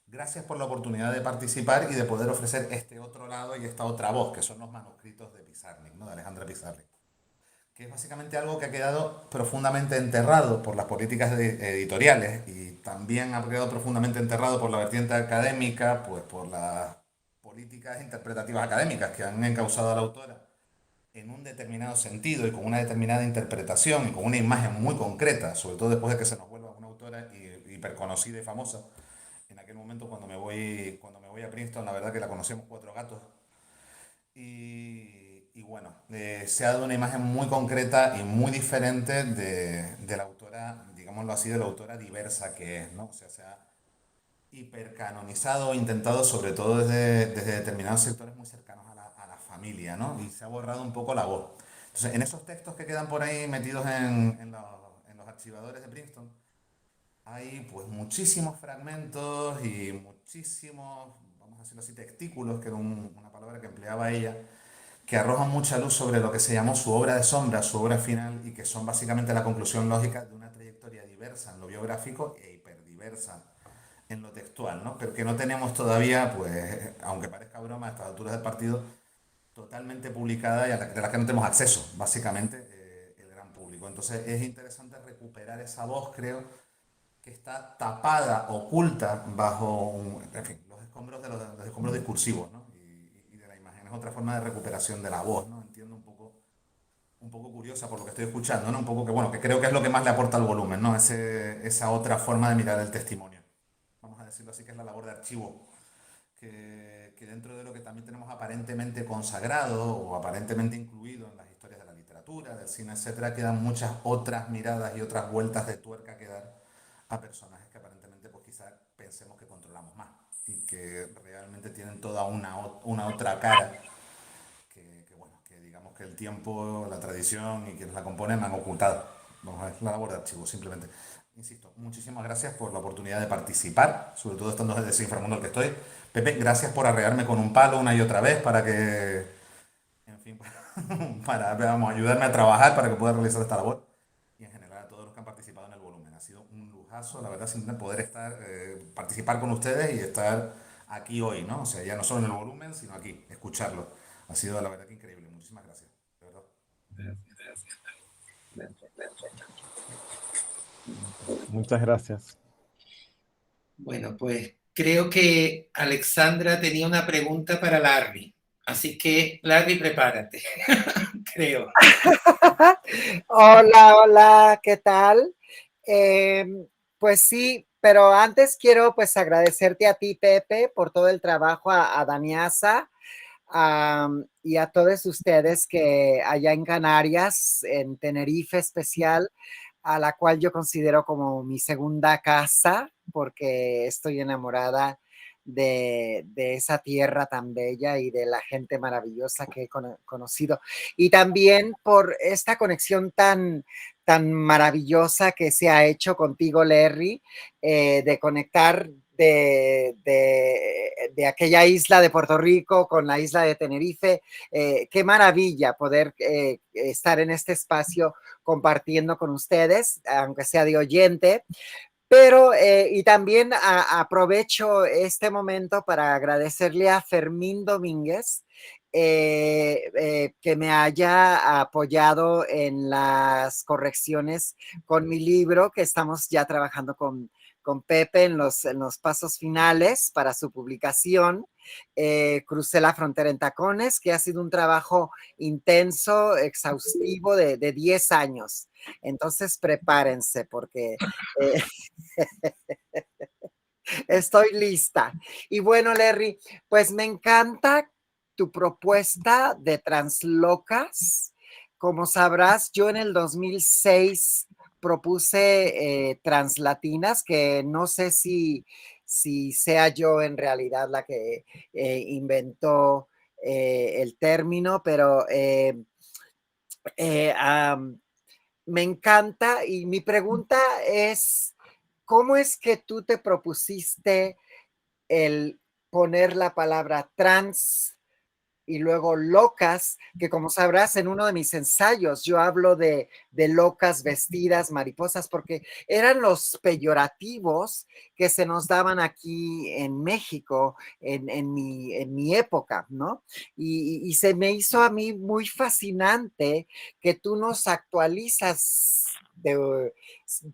gracias por la oportunidad de participar y de poder ofrecer este otro lado y esta otra voz, que son los manuscritos de Pizarnik, ¿no? De Alejandra Pizarnik, que es básicamente algo que ha quedado profundamente enterrado por las políticas editoriales y también ha quedado profundamente enterrado por la vertiente académica, pues por las políticas interpretativas académicas que han encauzado a la autora en un determinado sentido y con una determinada interpretación y con una imagen muy concreta, sobre todo después de que se nos vuelva una autora hiperconocida y famosa. En aquel momento cuando me voy a Princeton, la verdad que la conocemos cuatro gatos. Y bueno, se ha dado una imagen muy concreta y muy diferente de la autora, digámoslo así, de la autora diversa que es, ¿no? O sea, se ha hipercanonizado o intentado, sobre todo desde determinados sectores muy cercanos a la familia, ¿no? Y se ha borrado un poco la voz. Entonces, en esos textos que quedan por ahí metidos en los archivadores de Princeton, hay pues muchísimos fragmentos y muchísimos, vamos a decirlo así, testículos, que era una palabra que empleaba ella, que arrojan mucha luz sobre lo que se llamó su obra de sombra, su obra final, y que son básicamente la conclusión lógica de una trayectoria diversa en lo biográfico e hiperdiversa en lo textual, ¿no? Pero que no tenemos todavía, pues, aunque parezca broma a estas alturas del partido, totalmente publicada y de la que no tenemos acceso, básicamente, el gran público. Entonces es interesante recuperar esa voz, creo, que está tapada, oculta bajo, en fin, los escombros discursivos, ¿no? Y de la imagen. Es otra forma de recuperación de la voz, ¿no? Entiendo un poco curiosa por lo que estoy escuchando, ¿no? Un poco que, bueno, que creo que es lo que más le aporta al volumen, ¿no? Esa otra forma de mirar el testimonio. Vamos a decirlo así, que es la labor de archivo que dentro de lo que también tenemos aparentemente consagrado o aparentemente incluido en las historias de la literatura, del cine, etcétera, quedan muchas otras miradas y otras vueltas de tuerca que dar a personajes que aparentemente pues quizás pensemos que controlamos más y que realmente tienen toda una otra cara bueno, que digamos que el tiempo, la tradición y quienes la componen han ocultado. Vamos a ver, la labor de archivo, simplemente. Insisto, muchísimas gracias por la oportunidad de participar, sobre todo estando desde ese inframundo al que estoy. Pepe, gracias por arrearme con un palo una y otra vez para que, en fin, para vamos, ayudarme a trabajar para que pueda realizar esta labor. Y en general a todos los que han participado en el volumen. Ha sido un lujazo, la verdad, sin poder estar, participar con ustedes y estar aquí hoy, ¿no? O sea, ya no solo en el volumen, sino aquí, escucharlo. Ha sido, la verdad, que increíble. Muchísimas gracias. De verdad. Muchas gracias. Bueno, pues creo que Alexandra tenía una pregunta para Larry. Así que, Larry, prepárate. Creo. Hola, ¿qué tal? Pues sí, pero antes quiero pues agradecerte a ti, Pepe, por todo el trabajo, a Daniasa y a todos ustedes que allá en Canarias, en Tenerife especial, a la cual yo considero como mi segunda casa, porque estoy enamorada de esa tierra tan bella y de la gente maravillosa que he conocido. Y también por esta conexión tan maravillosa que se ha hecho contigo, Larry, de conectar de aquella isla de Puerto Rico con la isla de Tenerife. Qué maravilla poder estar en este espacio compartiendo con ustedes, aunque sea de oyente. Pero, y también aprovecho este momento para agradecerle a Fermín Domínguez que me haya apoyado en las correcciones con mi libro, que estamos ya trabajando con Pepe en los pasos finales para su publicación. Crucé la frontera en tacones, que ha sido un trabajo intenso, exhaustivo de 10 años. Entonces prepárense porque estoy lista. Y bueno, Larry, pues me encanta tu propuesta de Translocas. Como sabrás, yo en el 2006 propuse Translatinas, que no sé si sea yo en realidad la que inventó el término, pero me encanta y mi pregunta es, ¿cómo es que tú te propusiste el poner la palabra trans y luego locas, que como sabrás en uno de mis ensayos yo hablo de locas vestidas, mariposas, porque eran los peyorativos que se nos daban aquí en México en mi época, ¿no? Y se me hizo a mí muy fascinante que tú nos actualizas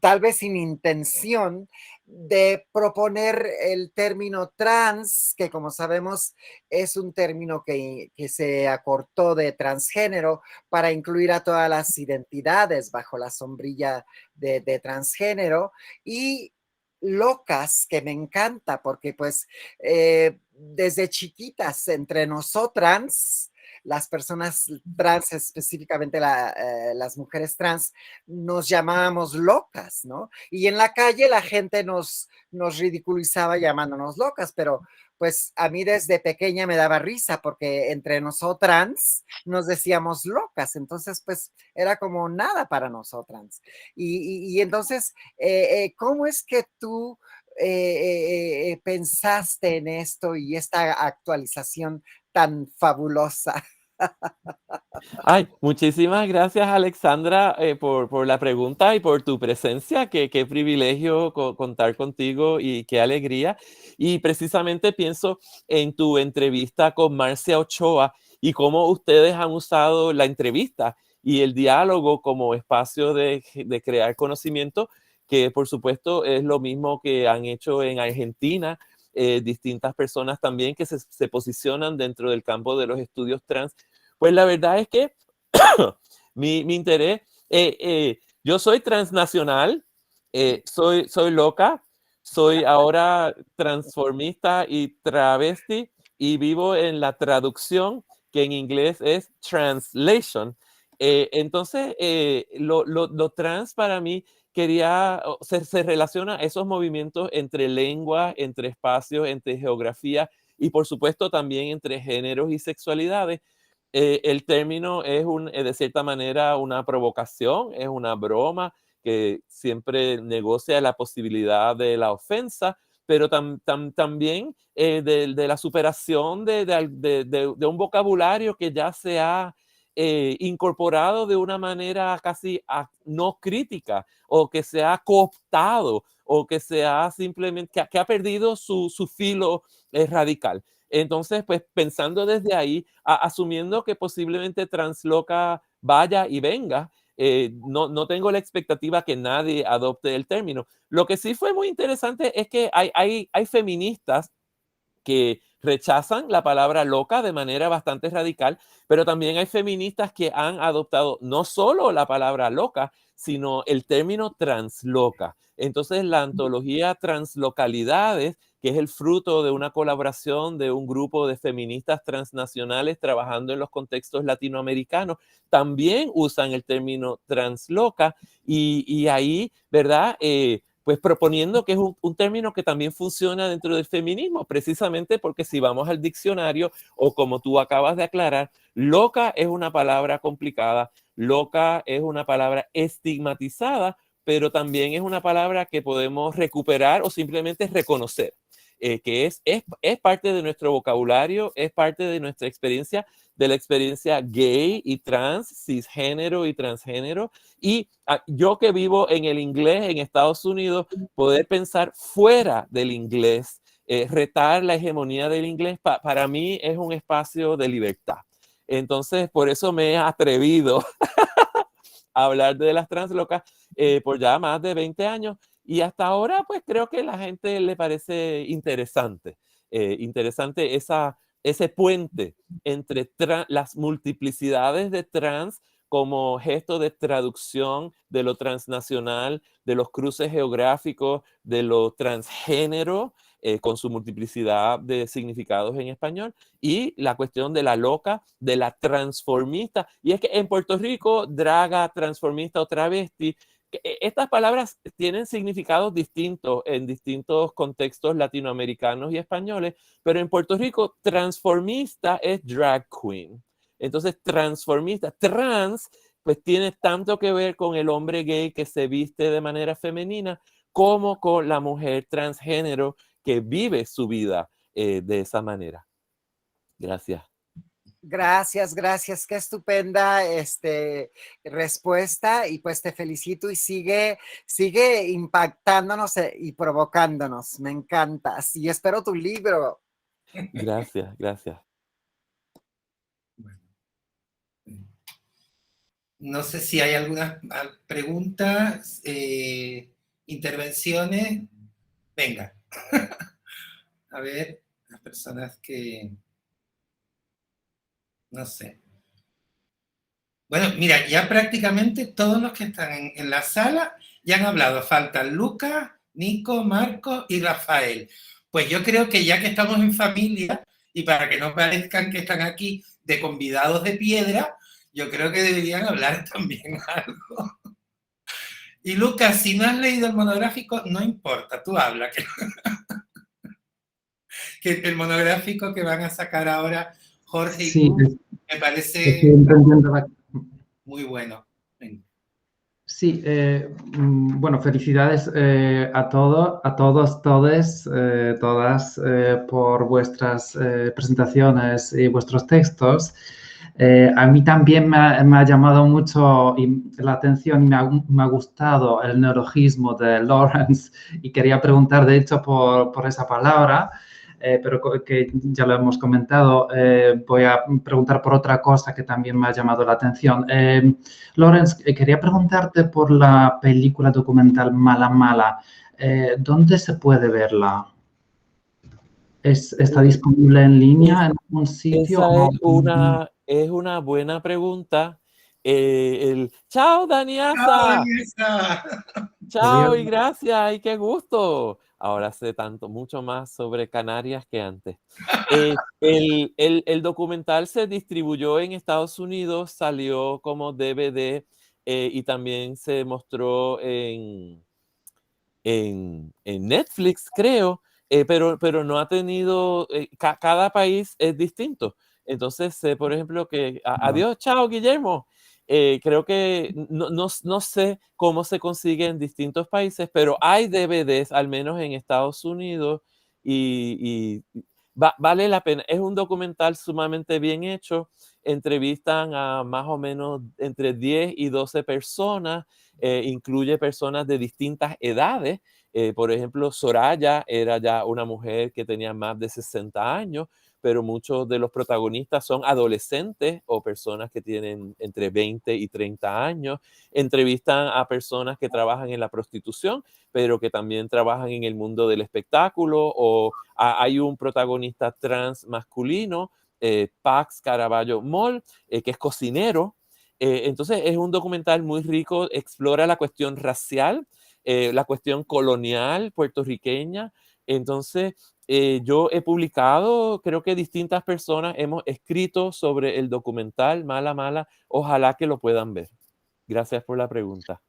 tal vez sin intención de proponer el término trans, que como sabemos es un término que se acortó de transgénero para incluir a todas las identidades bajo la sombrilla de transgénero, y locas, que me encanta porque pues desde chiquitas entre nosotras, las personas trans, específicamente las mujeres trans, nos llamábamos locas, ¿no? Y en la calle la gente nos ridiculizaba llamándonos locas, pero pues a mí desde pequeña me daba risa porque entre nosotras nos decíamos locas, entonces pues era como nada para nosotras. Y entonces, ¿cómo es que tú pensaste en esto y esta actualización tan fabulosa? Ay, muchísimas gracias, Alexandra, por la pregunta y por tu presencia. Qué privilegio contar contigo y qué alegría. Y precisamente pienso en tu entrevista con Marcia Ochoa y cómo ustedes han usado la entrevista y el diálogo como espacio de crear conocimiento, que por supuesto es lo mismo que han hecho en Argentina. Distintas personas también que se posicionan dentro del campo de los estudios trans. Pues la verdad es que mi interés, yo soy transnacional, soy loca, soy ahora transformista y travesti y vivo en la traducción, que en inglés es translation. Entonces, lo trans para mí se relaciona a esos movimientos entre lengua, entre espacios, entre geografía y por supuesto también entre géneros y sexualidades. El término es de cierta manera una provocación, es una broma que siempre negocia la posibilidad de la ofensa, pero también de la superación de un vocabulario que ya se ha incorporado de una manera casi no crítica, o que se ha cooptado, o que se ha simplemente, que ha perdido su filo radical. Entonces, pues pensando desde ahí, asumiendo que posiblemente Transloca vaya y venga, no tengo la expectativa que nadie adopte el término. Lo que sí fue muy interesante es que hay feministas que rechazan la palabra loca de manera bastante radical, pero también hay feministas que han adoptado no solo la palabra loca, sino el término transloca. Entonces, la antología Translocalidades, que es el fruto de una colaboración de un grupo de feministas transnacionales trabajando en los contextos latinoamericanos, también usan el término transloca y ahí, ¿verdad? Pues proponiendo que es un término que también funciona dentro del feminismo, precisamente porque si vamos al diccionario, o como tú acabas de aclarar, loca es una palabra complicada, loca es una palabra estigmatizada, pero también es una palabra que podemos recuperar o simplemente reconocer, que es parte de nuestro vocabulario, es parte de nuestra experiencia, de la experiencia gay y trans, cisgénero y transgénero. Y yo que vivo en el inglés en Estados Unidos, poder pensar fuera del inglés, retar la hegemonía del inglés, para mí es un espacio de libertad. Entonces, por eso me he atrevido a hablar de las translocas por ya más de 20 años. Y hasta ahora, pues creo que a la gente le parece interesante, ese puente entre las multiplicidades de trans como gesto de traducción de lo transnacional, de los cruces geográficos, de lo transgénero, con su multiplicidad de significados en español, y la cuestión de la loca, de la transformista. Y es que en Puerto Rico, draga, transformista o travesti, estas palabras tienen significados distintos en distintos contextos latinoamericanos y españoles, pero en Puerto Rico, transformista es drag queen. Entonces, transformista, trans, pues tiene tanto que ver con el hombre gay que se viste de manera femenina, como con la mujer transgénero que vive su vida de esa manera. Gracias. Gracias, gracias. Qué estupenda respuesta, y pues te felicito y sigue impactándonos y provocándonos. Me encantas y espero tu libro. Gracias, gracias. No sé si hay algunas preguntas, intervenciones. Venga. A ver, las personas que... No sé. Bueno, mira, ya prácticamente todos los que están en la sala ya han hablado. Faltan Lucas, Nico, Marco y Rafael. Pues yo creo que ya que estamos en familia, y para que no parezcan que están aquí de convidados de piedra, yo creo que deberían hablar también algo. Y Lucas, si no has leído el monográfico, no importa, tú habla. Que el monográfico que van a sacar ahora Jorge y tú, me parece muy bueno. Sí, bueno, felicidades a todos, todas por vuestras presentaciones y vuestros textos. A mí también me ha llamado mucho la atención y me ha gustado el neologismo de Lawrence, y quería preguntar, de hecho, por esa palabra. Pero que ya lo hemos comentado, voy a preguntar por otra cosa que también me ha llamado la atención. Lawrence, quería preguntarte por la película documental Mala Mala. ¿Dónde se puede verla? ¿Está disponible en línea en algún sitio? Esa es una buena pregunta. Chao, Daniasa. Chao y gracias, y qué gusto. Ahora sé mucho más sobre Canarias que antes. El documental se distribuyó en Estados Unidos, salió como DVD y también se mostró en Netflix, creo, pero no ha tenido, cada país es distinto. Entonces, sé, por ejemplo, que, adiós, chao, Guillermo. Creo que no sé cómo se consigue en distintos países, pero hay DVDs, al menos en Estados Unidos, y vale la pena. Es un documental sumamente bien hecho. Entrevistan a más o menos entre 10 y 12 personas, incluye personas de distintas edades. Por ejemplo, Soraya era ya una mujer que tenía más de 60 años, pero muchos de los protagonistas son adolescentes o personas que tienen entre 20 y 30 años. Entrevistan a personas que trabajan en la prostitución, pero que también trabajan en el mundo del espectáculo, o hay un protagonista trans masculino, Pax Caraballo Moll, que es cocinero. Entonces es un documental muy rico, explora la cuestión racial, la cuestión colonial puertorriqueña. Entonces, yo he publicado, creo que distintas personas hemos escrito sobre el documental Mala Mala. Ojalá que lo puedan ver. Gracias por la pregunta.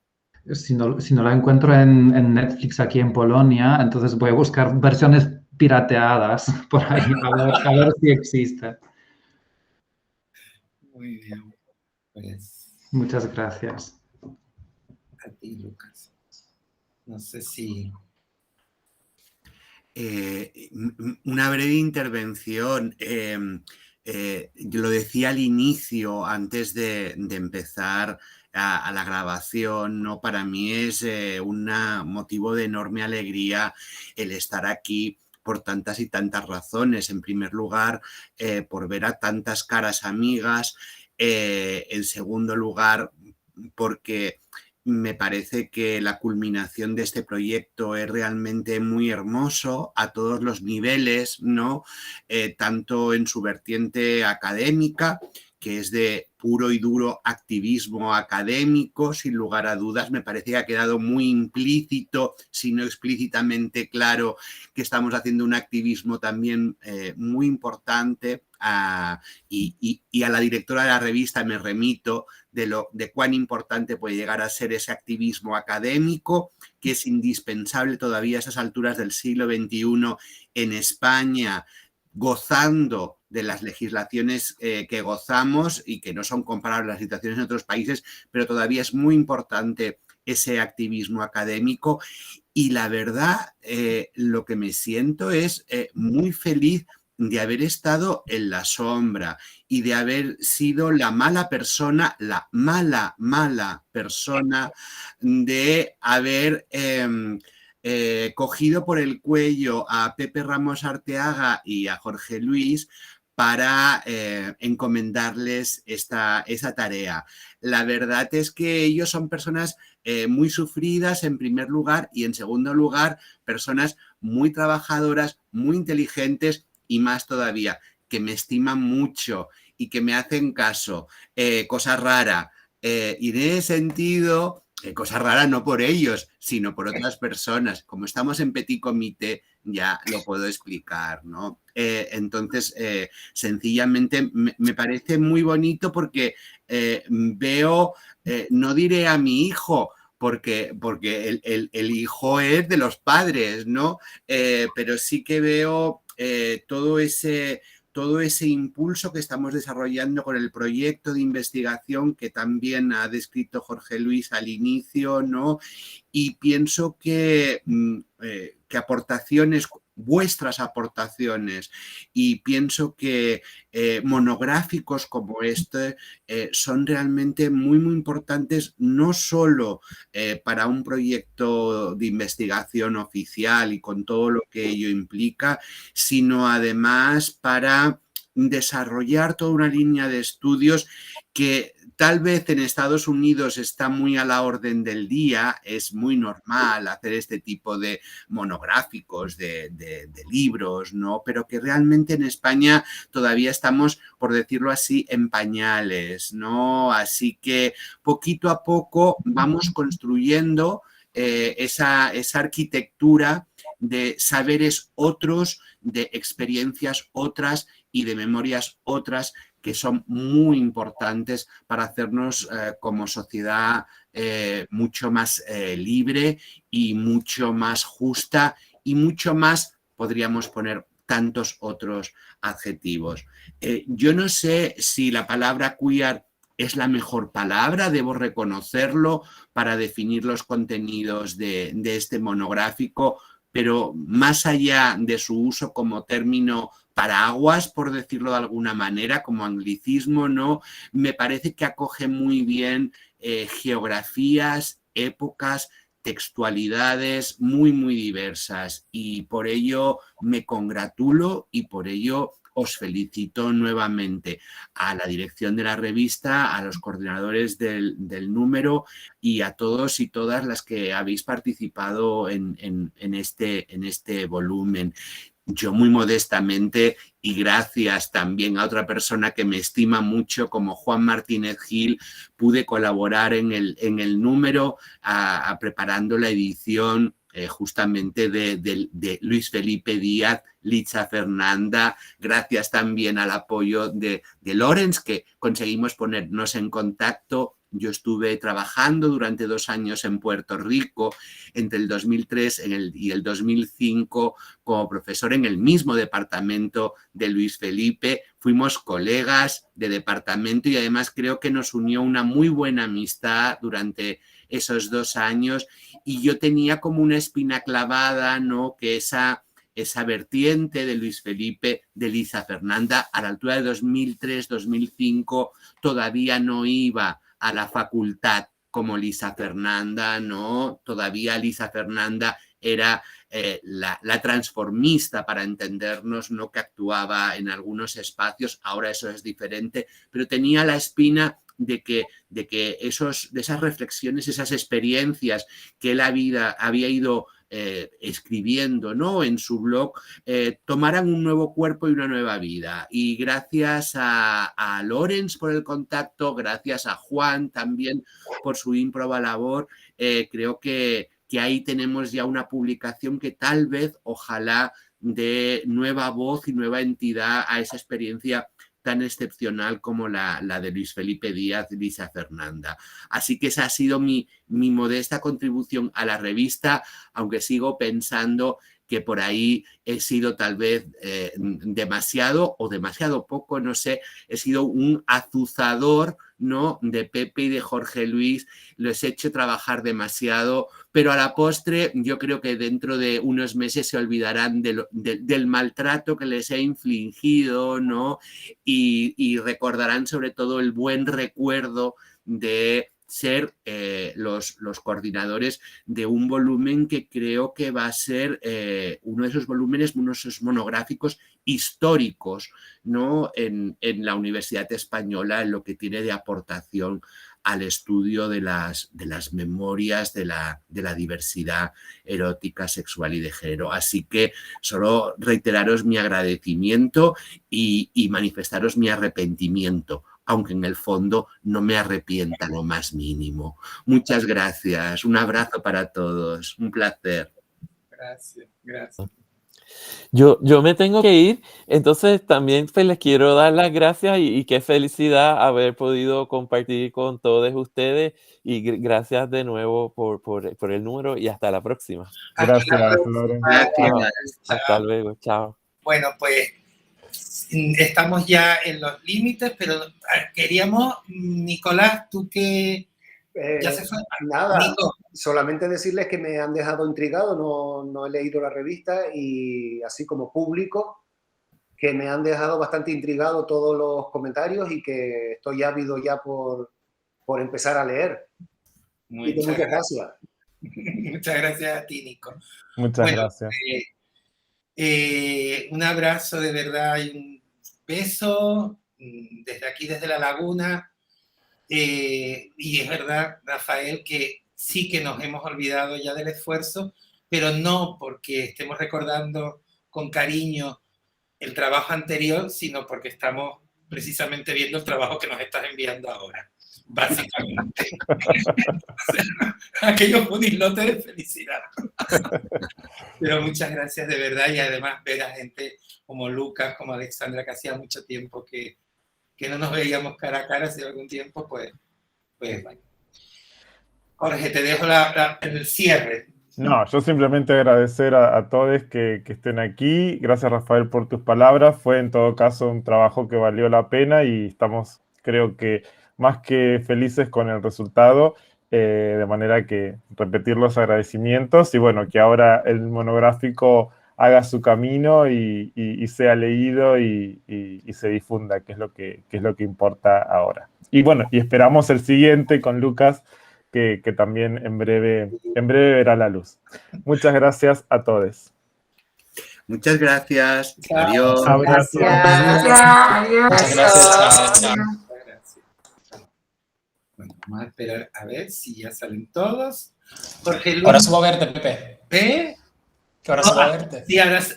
Si no la encuentro en Netflix aquí en Polonia, entonces voy a buscar versiones pirateadas por ahí, a ver si existe. Muy bien. Pues, Muchas gracias. a ti, Lucas. No sé si... Una breve intervención. Lo decía al inicio, antes de empezar a la grabación, ¿no? Para mí es un motivo de enorme alegría el estar aquí por tantas y tantas razones. En primer lugar, por ver a tantas caras amigas. En segundo lugar, porque me parece que la culminación de este proyecto es realmente muy hermoso a todos los niveles, ¿no? Tanto en su vertiente académica, que es de puro y duro activismo académico, sin lugar a dudas. Me parece que ha quedado muy implícito, si no explícitamente claro, que estamos haciendo un activismo también muy importante. Y a la directora de la revista me remito de cuán importante puede llegar a ser ese activismo académico, que es indispensable todavía a esas alturas del siglo XXI en España, gozando de las legislaciones que gozamos y que no son comparables a las situaciones en otros países, pero todavía es muy importante ese activismo académico. Y la verdad, lo que me siento es muy feliz de haber estado en la sombra y de haber sido la mala persona, la mala persona, de haber cogido por el cuello a Pepe Ramos Arteaga y a Jorge Luis para encomendarles esa tarea. La verdad es que ellos son personas muy sufridas en primer lugar, y en segundo lugar personas muy trabajadoras, muy inteligentes, y más todavía, que me estiman mucho y que me hacen caso. Cosa rara. Y en ese sentido, cosa rara no por ellos, sino por otras personas. Como estamos en petit comité, ya lo puedo explicar, ¿no? Entonces, sencillamente me parece muy bonito porque veo, no diré a mi hijo, porque el hijo es de los padres, ¿no? Pero sí que veo todo ese impulso que estamos desarrollando con el proyecto de investigación que también ha descrito Jorge Luis al inicio, ¿no? Y pienso que aportaciones, vuestras aportaciones, y pienso que monográficos como este son realmente muy, muy importantes, no solo para un proyecto de investigación oficial y con todo lo que ello implica, sino además para desarrollar toda una línea de estudios que tal vez en Estados Unidos está muy a la orden del día, es muy normal hacer este tipo de monográficos, de libros, ¿no? Pero que realmente en España todavía estamos, por decirlo así, en pañales, ¿no? Así que poquito a poco vamos construyendo esa arquitectura de saberes otros, de experiencias otras y de memorias otras que son muy importantes para hacernos como sociedad mucho más libre y mucho más justa y mucho más, podríamos poner tantos otros adjetivos. Yo no sé si la palabra queer es la mejor palabra, debo reconocerlo, para definir los contenidos de este monográfico, pero más allá de su uso como término paraguas, por decirlo de alguna manera, como anglicismo, ¿no? Me parece que acoge muy bien geografías, épocas, textualidades muy, muy diversas, y por ello me congratulo y por ello os felicito nuevamente a la dirección de la revista, a los coordinadores del número y a todos y todas las que habéis participado en este volumen. Yo muy modestamente, y gracias también a otra persona que me estima mucho como Juan Martínez Gil, pude colaborar en el número preparando la edición justamente de Luis Felipe Díaz, Liza Fernanda. Gracias también al apoyo de Lorenz, que conseguimos ponernos en contacto. Yo estuve trabajando durante 2 años en Puerto Rico, entre el 2003 y el 2005, como profesor en el mismo departamento de Luis Felipe. Fuimos colegas de departamento y además creo que nos unió una muy buena amistad durante esos 2 años, y yo tenía como una espina clavada, ¿no? Que esa vertiente de Luis Felipe, de Liza Fernanda, a la altura de 2003-2005 todavía no iba a la facultad como Liza Fernanda, ¿no? Todavía Liza Fernanda era la transformista, para entendernos, ¿no? Que actuaba en algunos espacios. Ahora eso es diferente, pero tenía la espina de que de esas reflexiones, esas experiencias que él había ido escribiendo, ¿no? En su blog, tomaran un nuevo cuerpo y una nueva vida. Y gracias a Lorenz por el contacto, gracias a Juan también por su ímproba labor, creo que ahí tenemos ya una publicación que tal vez, ojalá, dé nueva voz y nueva entidad a esa experiencia tan excepcional como la de Luis Felipe Díaz y Liza Fernanda. Así que esa ha sido mi modesta contribución a la revista, aunque sigo pensando que por ahí he sido tal vez demasiado o demasiado poco, no sé, he sido un azuzador, ¿no? De Pepe y de Jorge Luis, los he hecho trabajar demasiado, pero a la postre yo creo que dentro de unos meses se olvidarán del maltrato que les he infligido, ¿no? Y recordarán sobre todo el buen recuerdo de ser los coordinadores de un volumen que creo que va a ser uno de esos volúmenes, uno de esos monográficos históricos, ¿no? En la Universidad Española, en lo que tiene de aportación al estudio de las memorias de la diversidad erótica, sexual y de género. Así que solo reiteraros mi agradecimiento y manifestaros mi arrepentimiento, aunque en el fondo no me arrepienta lo más mínimo. Muchas gracias, un abrazo para todos, un placer. Gracias, gracias. Yo me tengo que ir, entonces también pues, les quiero dar las gracias y qué felicidad haber podido compartir con todos ustedes, y gracias de nuevo por el número, y hasta la próxima. Gracias, Lorenz. Hasta luego, chao. Bueno, pues estamos ya en los límites, pero queríamos, Nicolás, tú que ya se fue. Nada, Nico. Solamente decirles que me han dejado intrigado, no he leído la revista, y así como público, que me han dejado bastante intrigado todos los comentarios y que estoy ávido ya por empezar a leer. Muchas gracias. Muchas gracias a ti, Nico. Muchas gracias. Un abrazo de verdad y un beso desde aquí, desde La Laguna. Y es verdad, Rafael, que sí que nos hemos olvidado ya del esfuerzo, pero no porque estemos recordando con cariño el trabajo anterior, sino porque estamos precisamente viendo el trabajo que nos estás enviando ahora, básicamente. O sea, aquello fue un islote de felicidad. Pero muchas gracias de verdad, y además ver a gente como Lucas, como Alexandra, que hacía mucho tiempo que no nos veíamos cara a cara, hace algún tiempo, pues bueno. Jorge, te dejo el cierre. No, yo simplemente agradecer a todos que estén aquí. Gracias, Rafael, por tus palabras. Fue en todo caso un trabajo que valió la pena y estamos, creo que, más que felices con el resultado, de manera que repetir los agradecimientos y bueno, que ahora el monográfico haga su camino y sea leído y se difunda, que es lo que importa ahora. Y bueno, y esperamos el siguiente con Lucas, que también en breve verá la luz. Muchas gracias a todos. Muchas gracias. Chao. Adiós. Abrazo. Adiós. Muchas gracias. Chao, chao. Bueno, vamos a esperar a ver si ya salen todos. Jorge Luis. Ahora subo a verte, Pepe. ¿Eh? Que ahora subo a verte. Sí, ahora sí.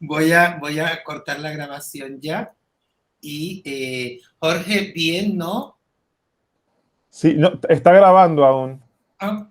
Bueno, voy a cortar la grabación ya. Y Jorge, bien, ¿no? Sí, no, está grabando aún. Ah,